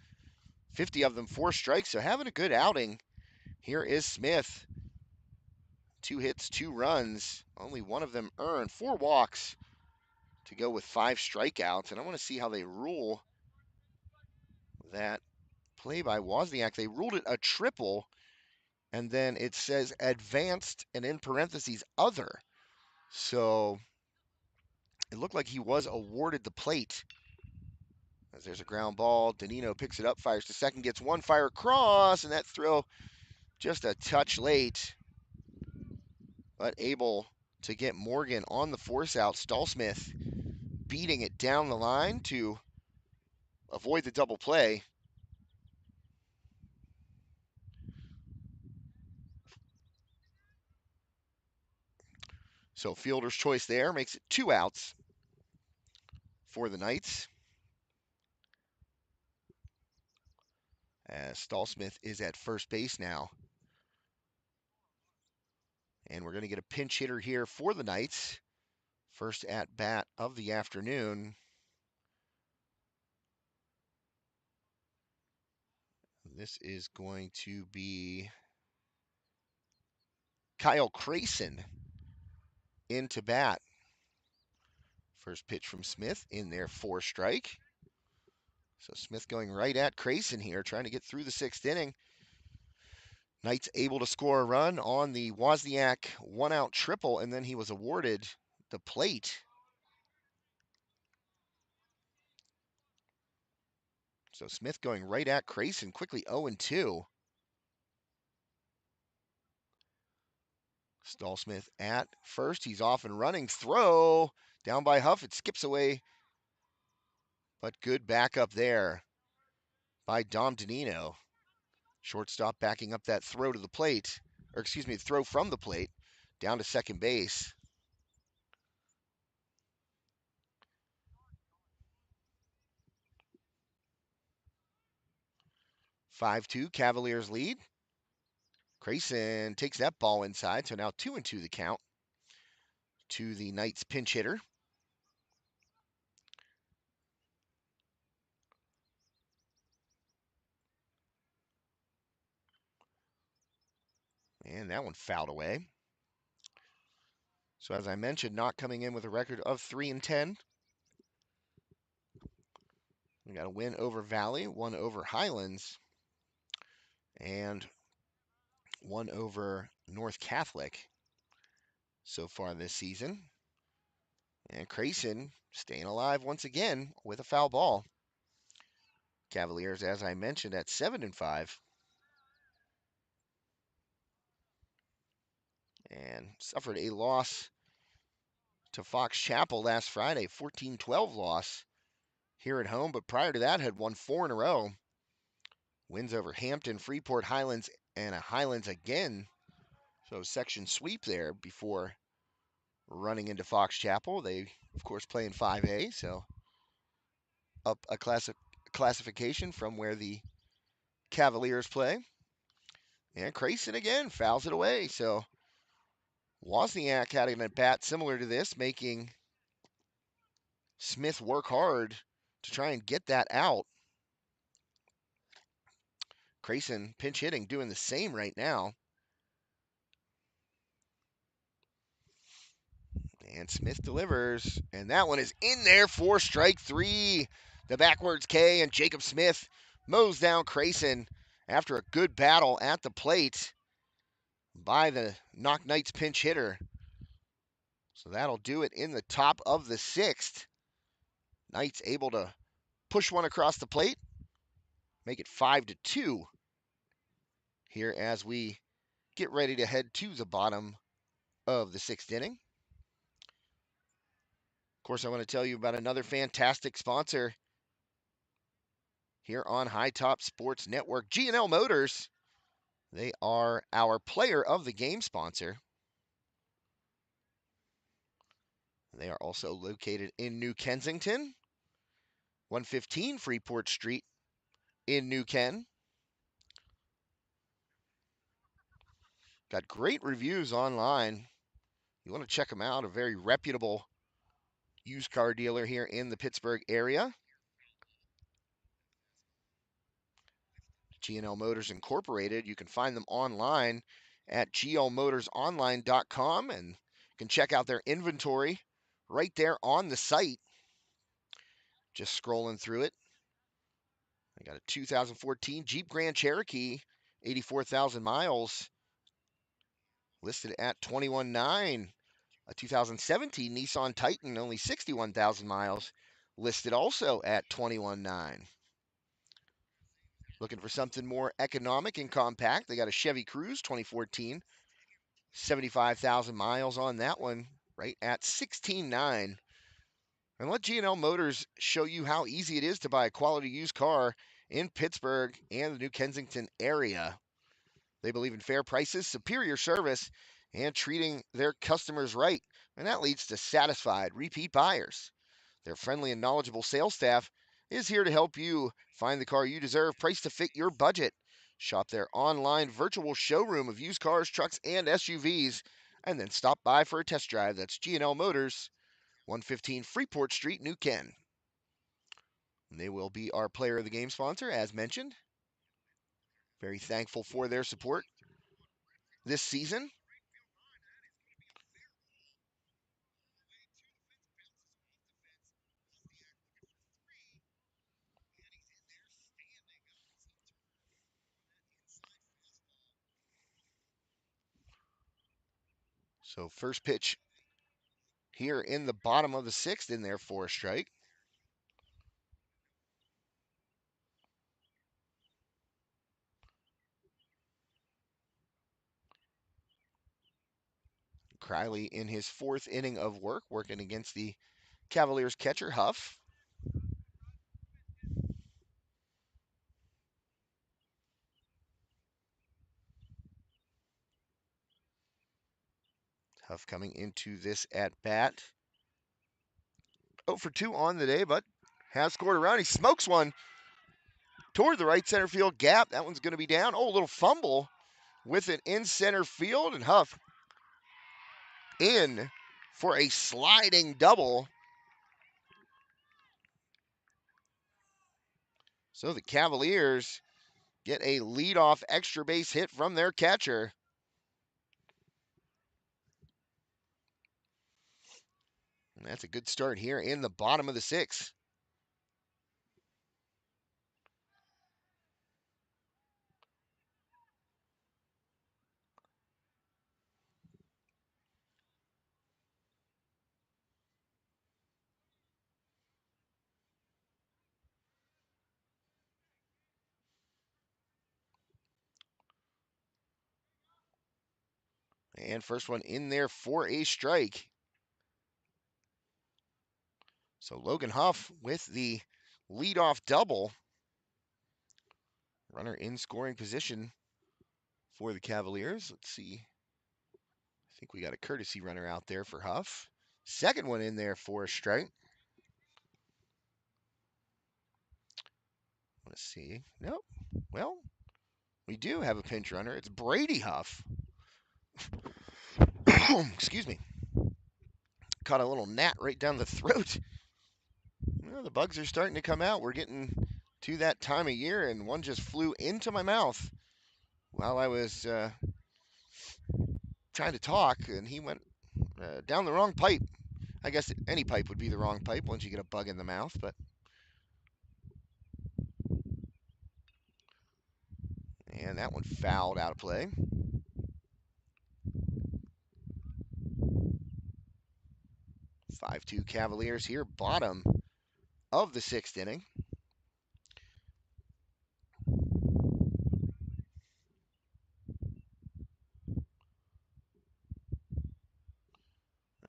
50 of them 4 strikes. So having a good outing. Here is Smith. 2 hits, 2 runs. Only one of them earned. 4 walks to go with 5 strikeouts. And I want to see how they rule that play by Wozniak. They ruled it a triple. And then it says advanced and in parentheses other. So it looked like he was awarded the plate. As there's a ground ball, Danino picks it up, fires to second, gets one, fire cross, and that throw just a touch late, but able to get Morgan on the force out. Stallsmith beating it down the line to avoid the double play. So fielder's choice there makes it 2 outs for the Knights. As Stallsmith is at first base now. And we're going to get a pinch hitter here for the Knights. First at bat of the afternoon. This is going to be Kyle Crayson into bat. First pitch from Smith in there, 4 strike. So Smith going right at Crayson here, trying to get through the 6th inning. Knights able to score a run on the Wozniak 1-out triple, and then he was awarded the plate. So Smith going right at Crayson, quickly 0-2. Stallsmith at first. He's off and running. Throw down by Huff. It skips away. But good backup there by Dom Danino. Shortstop backing up that throw to the plate. Or excuse me, throw from the plate down to second base. "5-2, Cavaliers lead. Crayson takes that ball inside, so now 2-2 the count to the Knights pinch hitter. And that one fouled away. So as I mentioned, Knoch coming in with a record of 3-10. We got a win over Valley, one over Highlands, and one over North Catholic so far this season. And Crayson staying alive once again with a foul ball. Cavaliers, as I mentioned, at 7-5. And suffered a loss to Fox Chapel last Friday, 14-12 loss here at home. But prior to that, had won 4 in a row. Wins over Hampton, Freeport, Highlands, and a Highlands again. So section sweep there before running into Fox Chapel. They, of course, play in 5A, so up a classification from where the Cavaliers play. And Crayson again fouls it away. So Wozniak had an at-bat similar to this, making Smith work hard to try and get that out. Crayson pinch hitting, doing the same right now. And Smith delivers, and that one is in there for strike 3. The backwards K, and Jacob Smith mows down Crayson after a good battle at the plate by the Knoch Knights pinch hitter. So that'll do it in the top of the 6th. Knights able to push one across the plate, make it 5-2 here as we get ready to head to the bottom of the 6th inning. Of course, I want to tell you about another fantastic sponsor here on High Top Sports Network, G&L Motors. They are our player of the game sponsor. They are also located in New Kensington, 115 Freeport Street, in New Ken. Got great reviews online. You want to check them out. A very reputable used car dealer here in the Pittsburgh area. G&L Motors Incorporated. You can find them online at glmotorsonline.com and you can check out their inventory right there on the site. Just scrolling through it. I got a 2014 Jeep Grand Cherokee, 84,000 miles, listed at 21,900. A 2017 Nissan Titan, only 61,000 miles, listed also at 21,900. Looking for something more economic and compact, they got a Chevy Cruze 2014, 75,000 miles on that one, right at 16,900. And let G&L Motors show you how easy it is to buy a quality used car in Pittsburgh and the New Kensington area. They believe in fair prices, superior service, and treating their customers right. And that leads to satisfied repeat buyers. Their friendly and knowledgeable sales staff is here to help you find the car you deserve, priced to fit your budget. Shop their online virtual showroom of used cars, trucks, and SUVs, and then stop by for a test drive. That's G&L Motors, 115 Freeport Street, New Ken. And they will be our player of the game sponsor, as mentioned. Very thankful for their support this season. So first pitch here in the bottom of the sixth in there for a strike. Criley in his fourth inning of work, working against the Cavaliers catcher, Huff. Huff coming into this at bat. 0 for 2 on the day, but has scored a run. He smokes one toward the right center field gap. That one's going to be down. Oh, a little fumble with it in center field, and Huff in for a sliding double. So the Cavaliers get a leadoff extra base hit from their catcher. And that's a good start here in the bottom of the sixth. And first one in there for a strike. So Logan Huff with the leadoff double. Runner in scoring position for the Cavaliers. Let's see. I think we got a courtesy runner out there for Huff. Second one in there for a strike. Let's see. Nope. Well, we do have a pinch runner. It's Brady Huff. Excuse me. Caught a little gnat right down the throat. Well, the bugs are starting to come out. We're getting to that time of year, and one just flew into my mouth while I was trying to talk, and he went down the wrong pipe. I guess any pipe would be the wrong pipe once you get a bug in the mouth, but. And that one fouled out of play. 5-2 Cavaliers here, bottom of the sixth inning.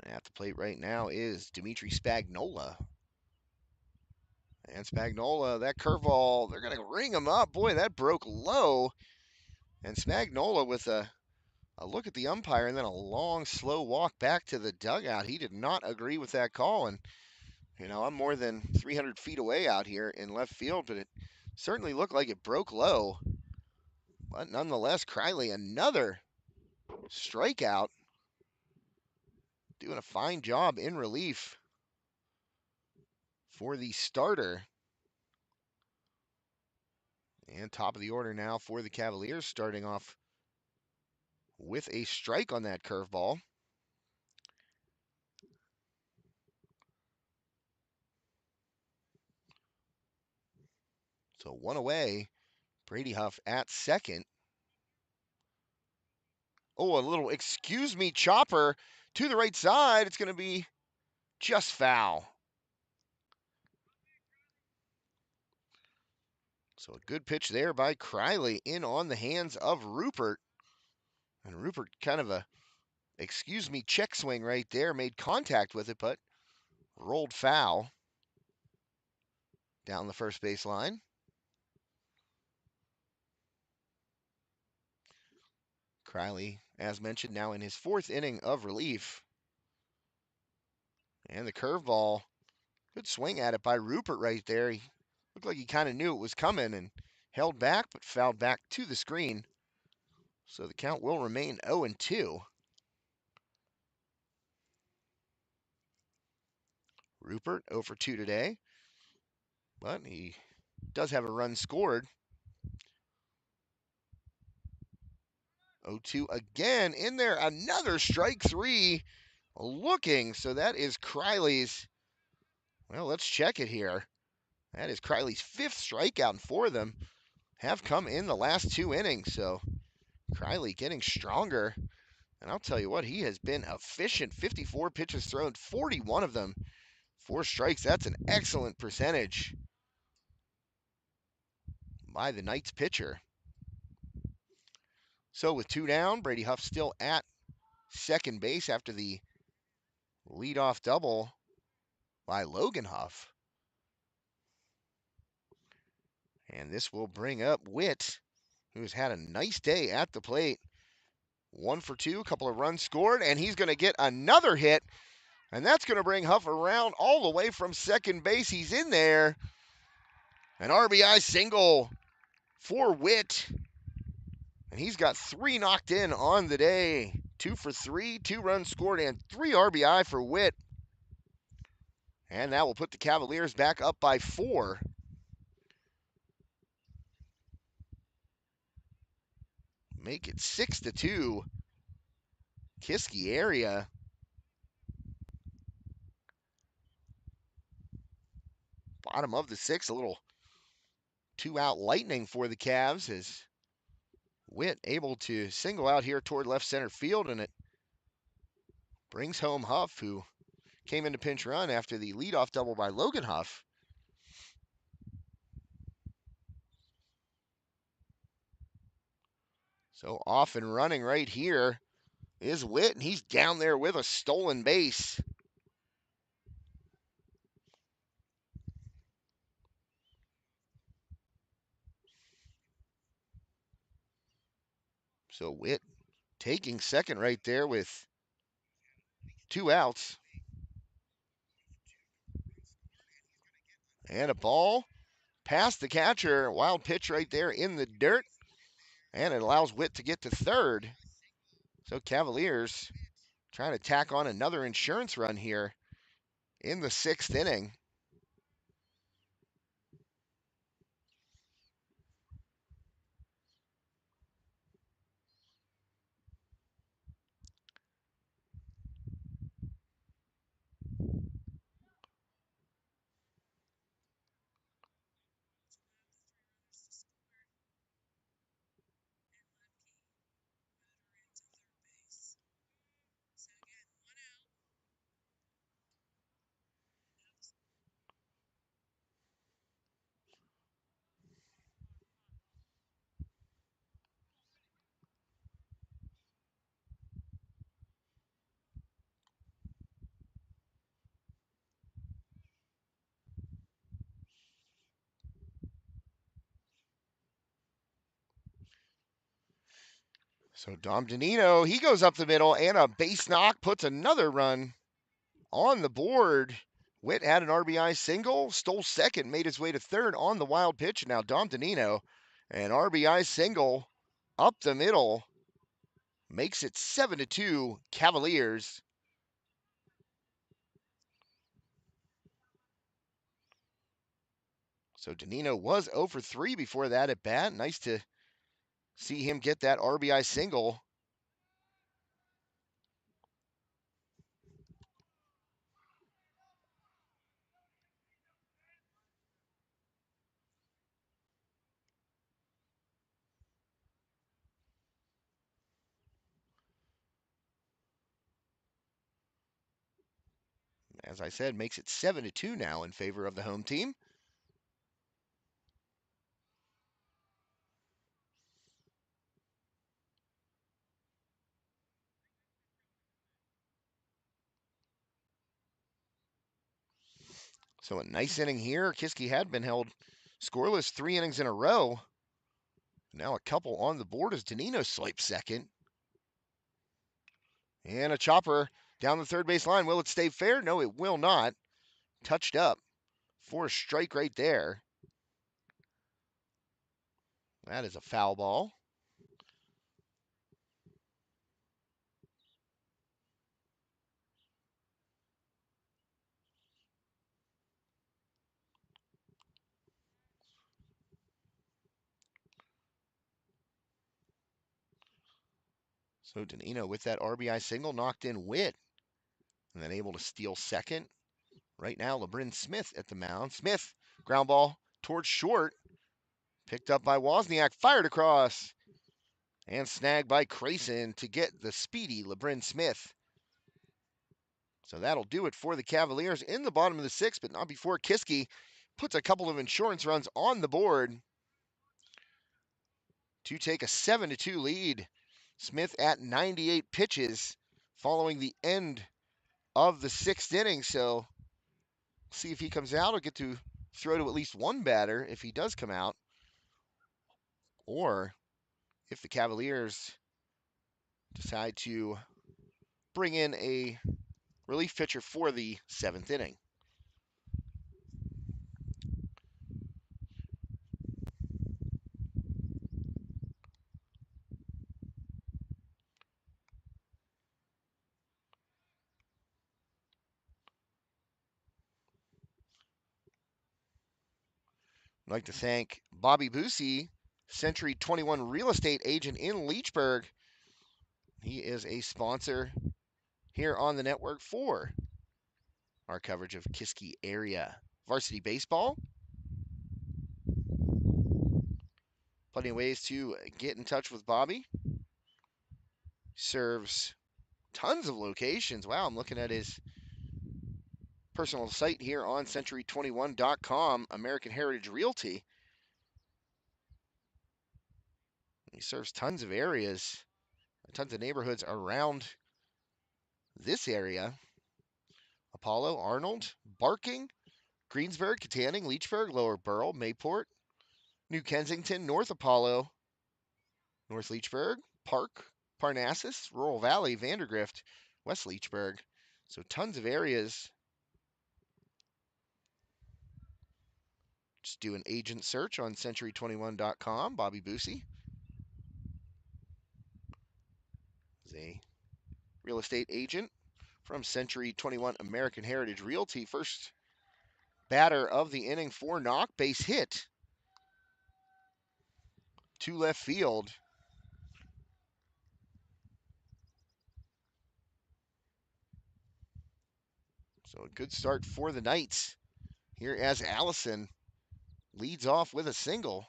At the plate right now is Dimitri Spagnola. And Spagnola, that curveball, they're going to ring him up. Boy, that broke low. And Spagnola with a look at the umpire and then a long, slow walk back to the dugout. He did not agree with that call. And, I'm more than 300 feet away out here in left field, but it Certainly looked like it broke low. But nonetheless, Criley, another strikeout. Doing a fine job in relief for the starter. And top of the order now for the Cavaliers, starting off with a strike on that curveball. So one away. Brady Huff at second. Oh, a little excuse me chopper to the right side. It's going to be just foul. So a good pitch there by Criley in on the hands of Rupert. And Rupert kind of a excuse me check swing right there. Made contact with it, but rolled foul down the first base line. Criley, as mentioned, now in his fourth inning of relief. And the curveball, good swing at it by Rupert right there. He looked like he kind of knew it was coming and held back, but fouled back to the screen. So the count will remain 0-2. Rupert 0 for 2 today, but he does have a run scored. 0-2 again in there. Another strike three looking. So that is Criley's. Well, let's check it here. That is Criley's fifth strikeout, and four of them have come in the last two innings. So Criley getting stronger. And I'll tell you what, he has been efficient. 54 pitches thrown, 41 of them, 4 strikes. That's an excellent percentage by the Knights pitcher. So with 2 down, Brady Huff still at second base after the leadoff double by Logan Huff. And this will bring up Witt, who's had a nice day at the plate. 1 for 2, a couple of runs scored, and he's going to get another hit. And that's going to bring Huff around all the way from second base. He's in there. An RBI single for Witt. And he's got 3 knocked in on the day. 2 for 3, 2 runs scored, and 3 RBI for Witt. And that will put the Cavaliers back up by 4. Make it 6-2. Kiski area. Bottom of the 6th, a little 2-out lightning for the Cavs as Witt able to single out here toward left center field, and it brings home Huff, who came into pinch run after the leadoff double by Logan Huff. So off and running right here is Witt, and he's down there with a stolen base. So Witt taking second right there with 2 outs. And a ball past the catcher. Wild pitch right there in the dirt. And it allows Witt to get to third. So Cavaliers trying to tack on another insurance run here in the 6th inning. So Dom Danino, he goes up the middle, and a base knock puts another run on the board Witt had an RBI single, stole second, made his way to third on the wild pitch. Now Dom Danino, an RBI single up the middle, makes it 7-2 Cavaliers. So Danino was 0 for 3 before that at bat. Nice to see him get that RBI single. As I said, makes it 7-2 now in favor of the home team. So a nice inning here. Kiski had been held scoreless 3 innings in a row. Now a couple on the board as Danino swipes second. And a chopper down the third base line. Will it stay fair? No, it will not. Touched up for a strike right there. That is a foul ball. So Danino with that RBI single knocked in Witt. And then able to steal second. Right now, LeBrin Smith at the mound. Smith, ground ball towards short. Picked up by Wozniak, fired across. And snagged by Crayson to get the speedy LeBrin Smith. So that'll do it for the Cavaliers in the bottom of the sixth, but not before Kiski puts a couple of insurance runs on the board to take a 7-2 lead. Smith at 98 pitches following the end of the sixth inning. So see if he comes out. He'll get to throw to at least one batter if he does come out. Or if the Cavaliers decide to bring in a relief pitcher for the seventh inning. I'd like to thank Bobby Boosie, Century 21 real estate agent in Leechburg. He is a sponsor here on the network for our coverage of Kiski area varsity baseball. Plenty of ways to get in touch with Bobby. Serves tons of locations. Wow, I'm looking at his personal site here on century21.com, American Heritage Realty. He serves tons of areas, tons of neighborhoods around this area. Apollo, Arnold, Barking, Greensburg, Katanning, Leechburg, Lower Burrell, Mayport, New Kensington, North Apollo, North Leechburg, Park, Parnassus, Rural Valley, Vandergrift, West Leechburg. So tons of areas. Just do an agent search on century21.com. Bobby Boosie is a real estate agent from Century 21 American Heritage Realty. First batter of the inning for Knoch, base hit to left field. So a good start for the Knights here as Allison leads off with a single.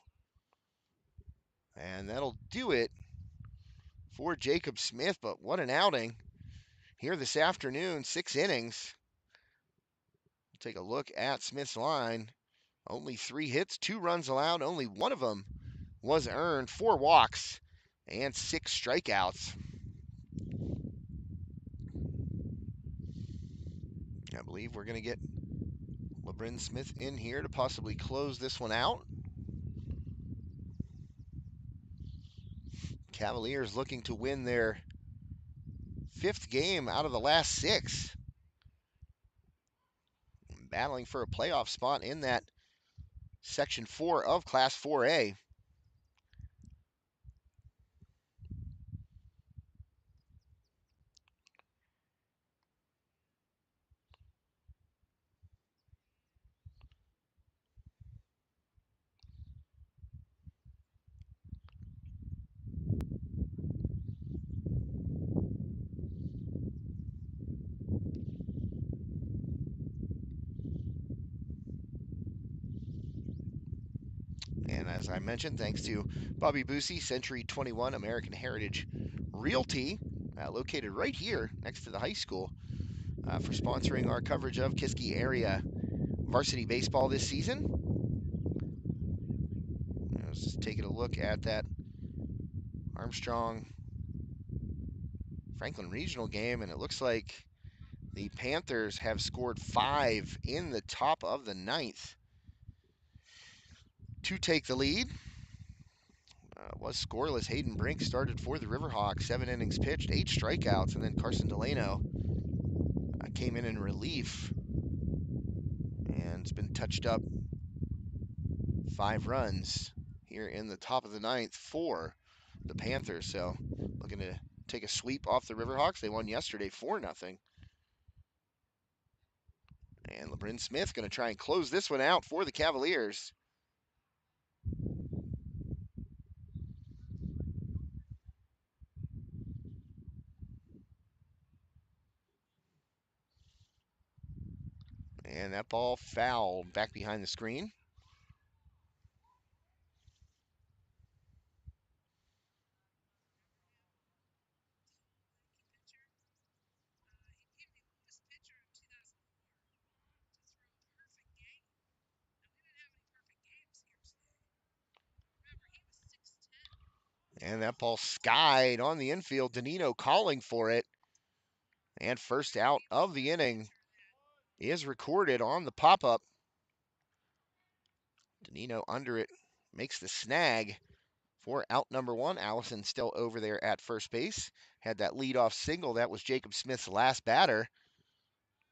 And that'll do it for Jacob Smith. But what an outing here this afternoon, 6 innings. Take a look at Smith's line. Only 3 hits, 2 runs allowed. Only one of them was earned. 4 walks and 6 strikeouts. I believe we're going to get LeBrin Smith in here to possibly close this one out. Cavaliers looking to win their 5th game out of the last 6. battling for a playoff spot in that Section 4 of Class 4A. And as I mentioned, thanks to Bobby Boosie, Century 21 American Heritage Realty, located right here next to the high school, for sponsoring our coverage of Kiski area varsity baseball this season. I was just taking a look at that Armstrong Franklin Regional game, and it looks like the Panthers have scored 5 in the top of the ninth to take the lead. Was scoreless. Hayden Brink started for the Riverhawks, 7 innings pitched, 8 strikeouts, and then Carson Delano came in relief and it's been touched up 5 runs here in the top of the ninth for the Panthers. So looking to take a sweep off the Riverhawks. They won yesterday 4-0. And LeBrin Smith going to try and close this one out for the Cavaliers. And that ball fouled back behind the screen. And that ball skied on the infield. Danino calling for it. And first out of the inning is recorded on the pop-up. Danino under it makes the snag for out number 1. Allison still over there at first base. Had that leadoff single. That was Jacob Smith's last batter.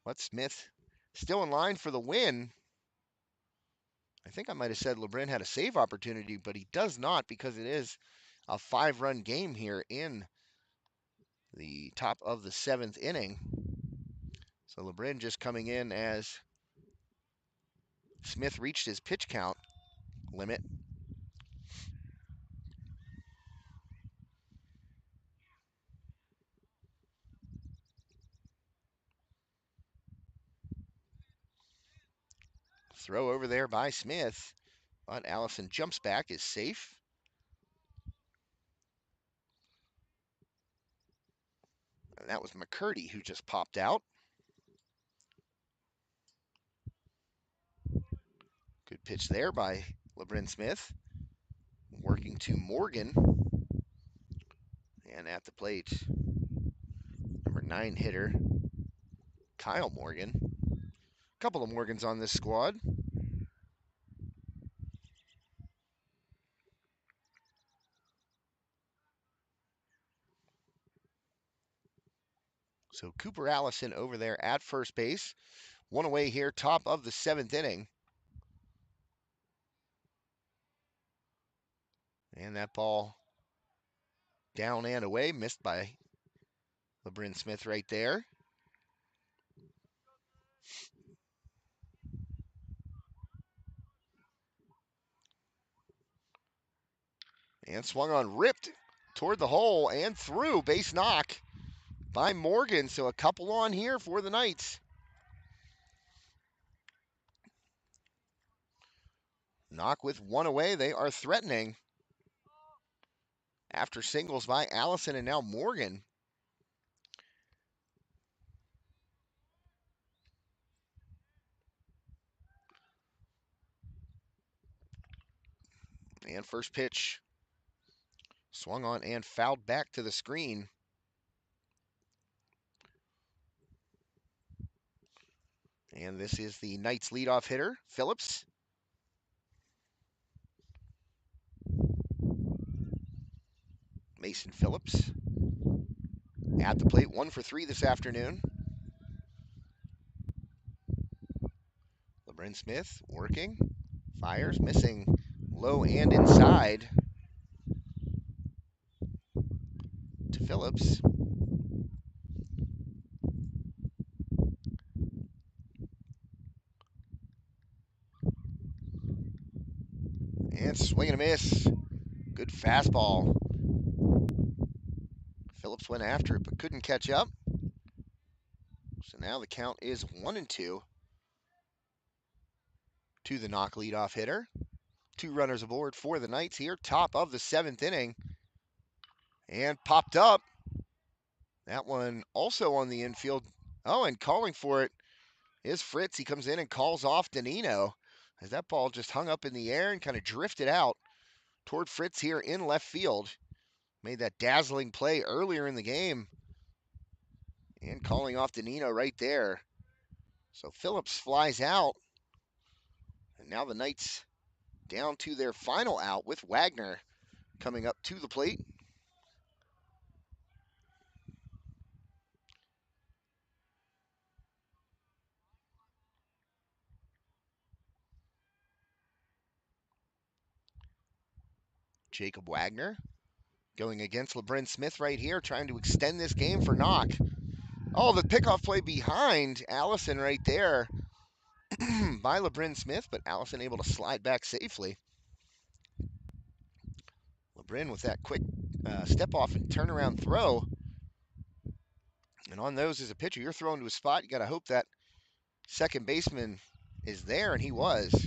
But Smith still in line for the win. I think I might have said LeBrin had a save opportunity, but he does not because it is a 5-run game here in the top of the 7th inning. So LeBrin just coming in as Smith reached his pitch count limit. Throw over there by Smith, but Allison jumps back, is safe. And that was McCurdy who just popped out. Good pitch there by LeBrin Smith. Working to Morgan. And at the plate, number 9 hitter, Kyle Morgan. A couple of Morgans on this squad. So Cooper Allison over there at first base. 1 away here, top of the 7th inning. And that ball down and away, missed by LeBrin Smith right there. And swung on, ripped toward the hole and through. Base knock by Morgan. So a couple on here for the Knights. Knoch with 1 away. They are threatening. After singles by Allison and now Morgan. And first pitch swung on and fouled back to the screen. And this is the Knights leadoff hitter, Phillips. Mason Phillips at the plate, 1 for 3 this afternoon. LeBron Smith working, fires, missing low and inside to Phillips. And swing and a miss. Good fastball. Phillips went after it but couldn't catch up. So now the count is 1-2 to the Knoch leadoff hitter. 2 runners aboard for the Knights here, top of the 7th inning. And popped up. That one also on the infield. Oh, and calling for it is Fritz. He comes in and calls off Danino as that ball just hung up in the air and kind of drifted out toward Fritz here in left field. Made that dazzling play earlier in the game. And calling off Danino right there. So Phillips flies out. And now the Knights down to their final out with Wagner coming up to the plate. Jacob Wagner going against LeBron Smith right here, trying to extend this game for Knoch. Oh, the pickoff play behind Allison right there by LeBron Smith, but Allison able to slide back safely. LeBron with that quick step off and turnaround throw. And on those as a pitcher, you're throwing to a spot. You got to hope that second baseman is there, and he was.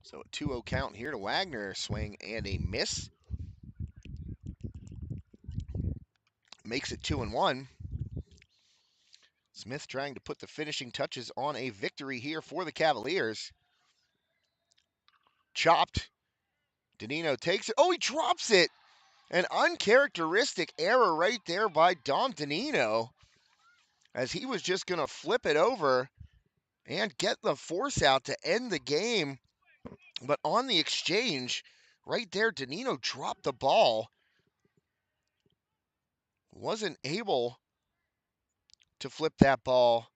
So a 2-0 count here to Wagner. Swing and a miss. Makes it 2-1. Smith trying to put the finishing touches on a victory here for the Cavaliers. Chopped. Danino takes it. Oh, he drops it. An uncharacteristic error right there by Dom Danino, as he was just going to flip it over and get the force out to end the game. But on the exchange, right there, Danino dropped the ball. Wasn't able to flip that ball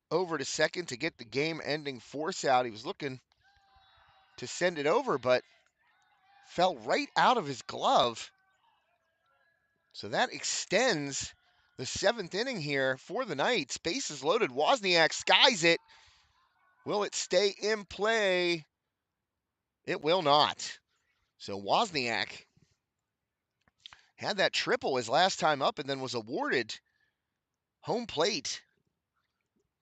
over to second to get the game-ending force out. He was looking to send it over, but fell right out of his glove. So that extends the 7th inning here for the Knights. Bases loaded. Wozniak skies it. Will it stay in play? It will not. So Wozniak had that triple his last time up and then was awarded home plate.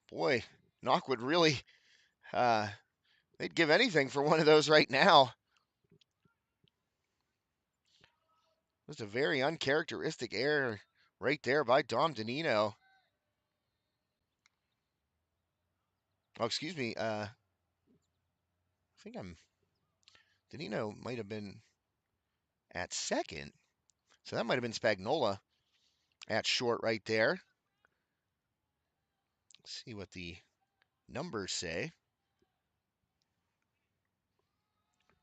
Boy, Knoch would really, they'd give anything for one of those right now. It was a very uncharacteristic error right there by Dom Danino. Oh, excuse me. I think Danino might have been at second. So that might have been Spagnola at short right there. Let's see what the numbers say.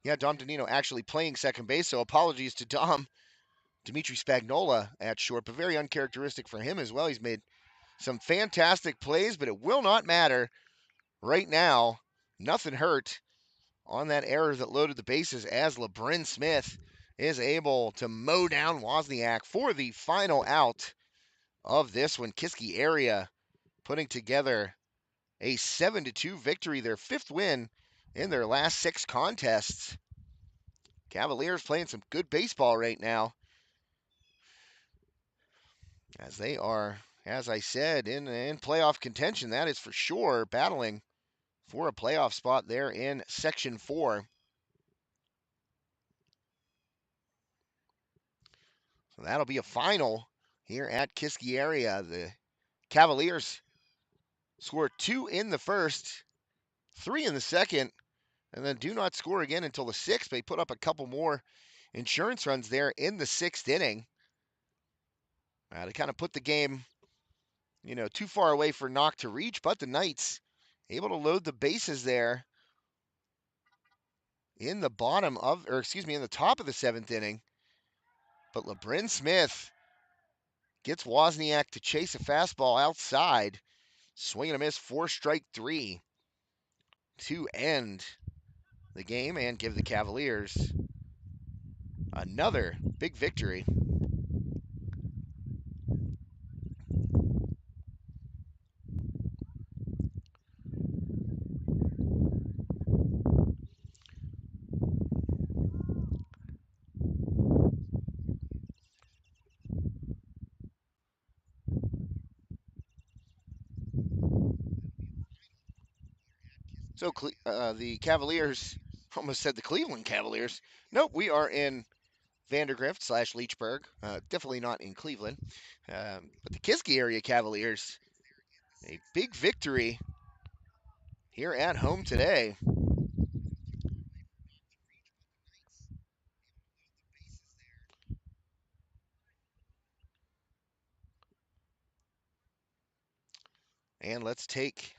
Yeah, Dom Danino actually playing second base, so apologies to Dom. Dimitri Spagnola at short, but very uncharacteristic for him as well. He's made some fantastic plays, but it will not matter right now. Nothing hurt on that error that loaded the bases as LeBron Smith is able to mow down Wozniak for the final out of this one. Kiski area putting together a 7-2 victory, their 5th win in their last 6 contests. Cavaliers playing some good baseball right now, as they are, as I said, in playoff contention. That is for sure, battling for a playoff spot there in Section 4. So that'll be a final here at Kiski area. The Cavaliers score 2 in the first, 3 in the second, and then do not score again until the 6th. They put up a couple more insurance runs there in the 6th inning to kind of put the game, too far away for Knoch to reach, but the Knights able to load the bases there in the bottom of, or excuse me, in the top of the 7th inning. But LeBrin Smith gets Wozniak to chase a fastball outside. Swing and a miss, 4-strike 3 to end the game and give the Cavaliers another big victory. So the Cavaliers, almost said the Cleveland Cavaliers. Nope, we are in Vandergrift / Leechburg. Definitely not in Cleveland. But the Kiski area Cavaliers, a big victory here at home today. And let's take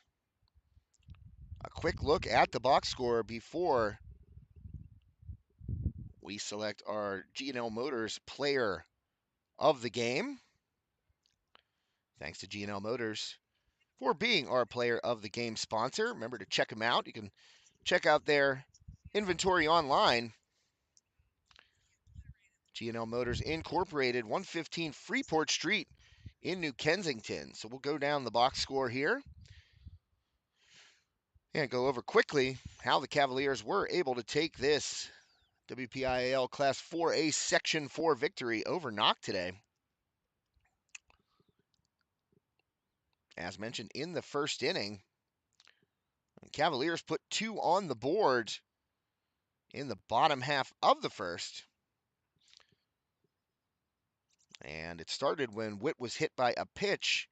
a quick look at the box score before we select our G&L Motors player of the game. Thanks to G&L Motors for being our player of the game sponsor. Remember to check them out. You can check out their inventory online. G&L Motors Incorporated, 115 Freeport Street in New Kensington. So we'll go down the box score here and go over quickly how the Cavaliers were able to take this WPIAL Class 4A Section 4 victory over Knoch today. As mentioned in the first inning, the Cavaliers put 2 on the board in the bottom half of the first. And it started when Witt was hit by a pitch.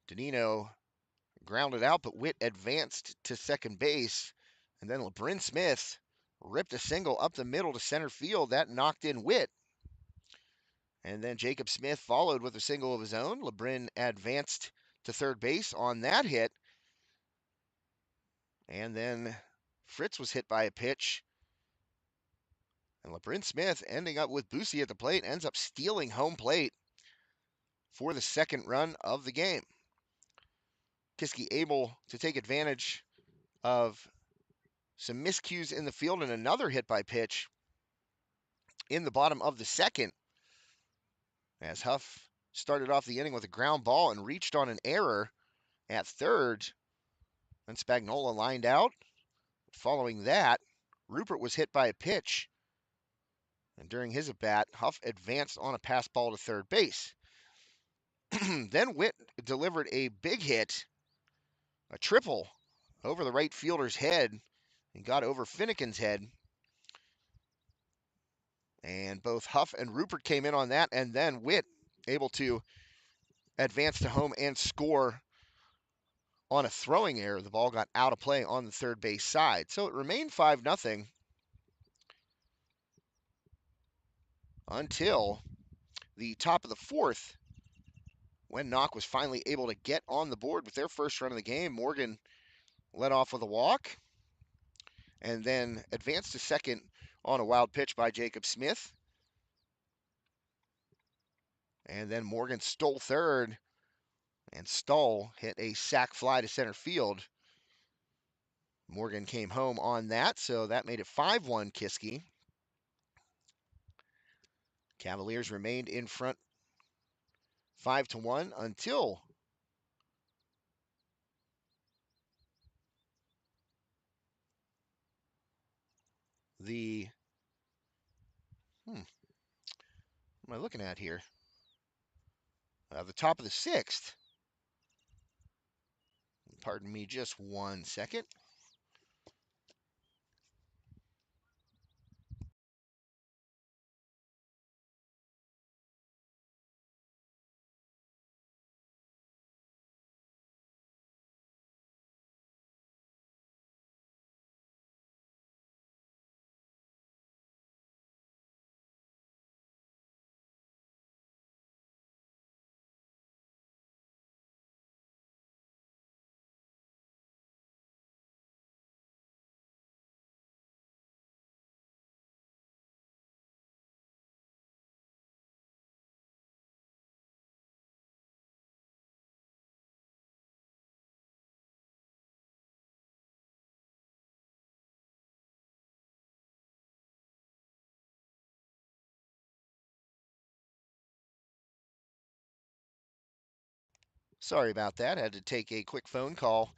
Danino grounded out, but Witt advanced to second base. And then LeBrin Smith ripped a single up the middle to center field. That knocked in Witt. And then Jacob Smith followed with a single of his own. LeBrin advanced to third base on that hit. And then Fritz was hit by a pitch. And LeBrin Smith, ending up with Boosie at the plate, ends up stealing home plate for the second run of the game. Kiski able to take advantage of some miscues in the field and another hit by pitch in the bottom of the second, as Huff started off the inning with a ground ball and reached on an error at third. Then Spagnola lined out. Following that, Rupert was hit by a pitch. And during his at-bat, Huff advanced on a pass ball to third base. Then Witt delivered a big hit, a triple, over the right fielder's head and got over Finnegan's head. And both Huff and Rupert came in on that, and then Witt able to advance to home and score on a throwing error. The ball got out of play on the third base side. So it remained 5-0 until the top of the fourth, when Knoch was finally able to get on the board with their first run of the game. Morgan led off with a walk and then advanced to second on a wild pitch by Jacob Smith. And then Morgan stole third, and Stahl hit a sac fly to center field. Morgan came home on that, so that made it 5-1 Kiski. Cavaliers remained in front 5-1 until the what am I looking at here? The top of the sixth. Pardon me just 1 second. Sorry about that. Had to take a quick phone call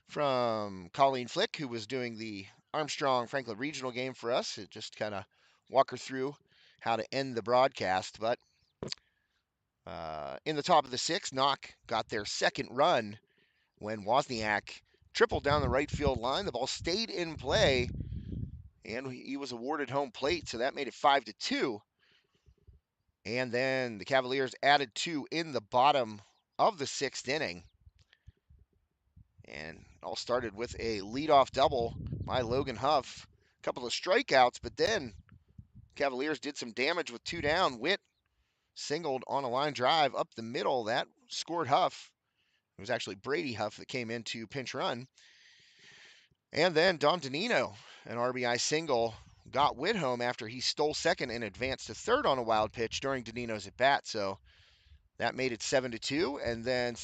from Colleen Flick, who was doing the Armstrong Franklin Regional game for us. It just kind of walk her through how to end the broadcast. But in the top of the sixth, Knoch got their second run when Wozniak tripled down the right field line. The ball stayed in play, and he was awarded home plate, so that made it 5-2. And then the Cavaliers added two in the bottom of the sixth inning. And it all started with a leadoff double by Logan Huff. A couple of strikeouts, but then Cavaliers did some damage with two down. Witt singled on a line drive up the middle. That scored Huff. It was actually Brady Huff that came in to pinch run. And then Dom Danino, an RBI single, got Witt home after he stole second and advanced to third on a wild pitch during Danino's at bat. So that made it 7-2. And then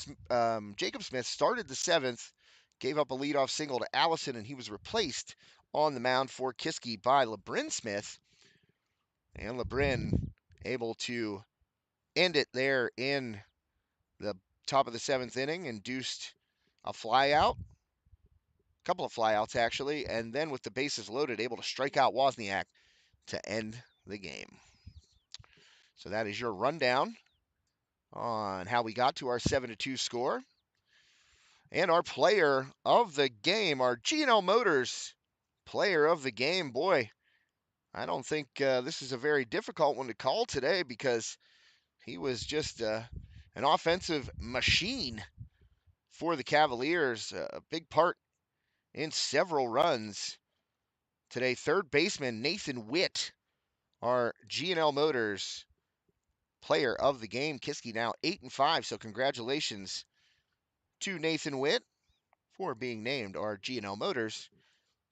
Jacob Smith started the seventh, gave up a leadoff single to Allison, and he was replaced on the mound for Kiski by LeBrin Smith. And LeBrin able to end it there in the top of the seventh inning, induced a flyout, a couple of flyouts actually, and then with the bases loaded, able to strike out Wozniak to end the game. So that is your rundown on how we got to our 7-2 score. And our player of the game, our G&L Motors player of the game. Boy, I don't think this is a very difficult one to call today because he was just an offensive machine for the Cavaliers. A big part in several runs today. Third baseman Nathan Witt, our G&L Motors player of the game. Kiski now 8-5, so congratulations to Nathan Witt for being named our G&L Motors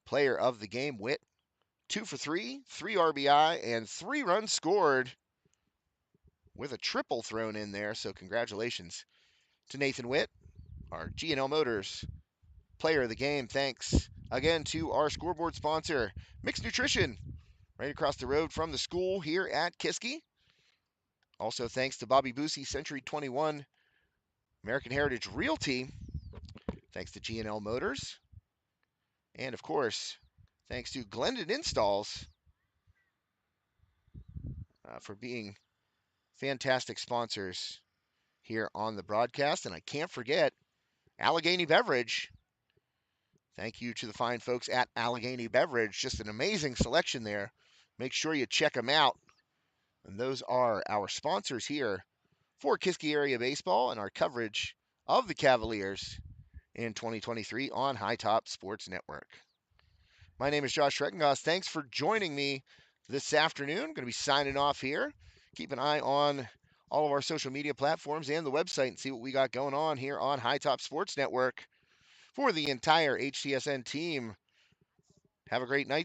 player of the game. Witt 2 for 3, 3 RBI, and 3 runs scored with a triple thrown in there. So congratulations to Nathan Witt, our G&L Motors player of the game. Thanks again to our scoreboard sponsor, Mixed Nutrition, right across the road from the school here at Kiski. Also thanks to Bobby Boosie, Century 21, American Heritage Realty. Thanks to G&L Motors. And of course, thanks to Glendon Installs for being fantastic sponsors here on the broadcast. And I can't forget Allegheny Beverage. Thank you to the fine folks at Allegheny Beverage. Just an amazing selection there. Make sure you check them out. And those are our sponsors here for Kiski Area Baseball and our coverage of the Cavaliers in 2023 on High Top Sports Network. My name is Josh Schreckengoss. Thanks for joining me this afternoon. I'm going to be signing off here. Keep an eye on all of our social media platforms and the website and see what we got going on here on High Top Sports Network. For the entire HTSN team, have a great night.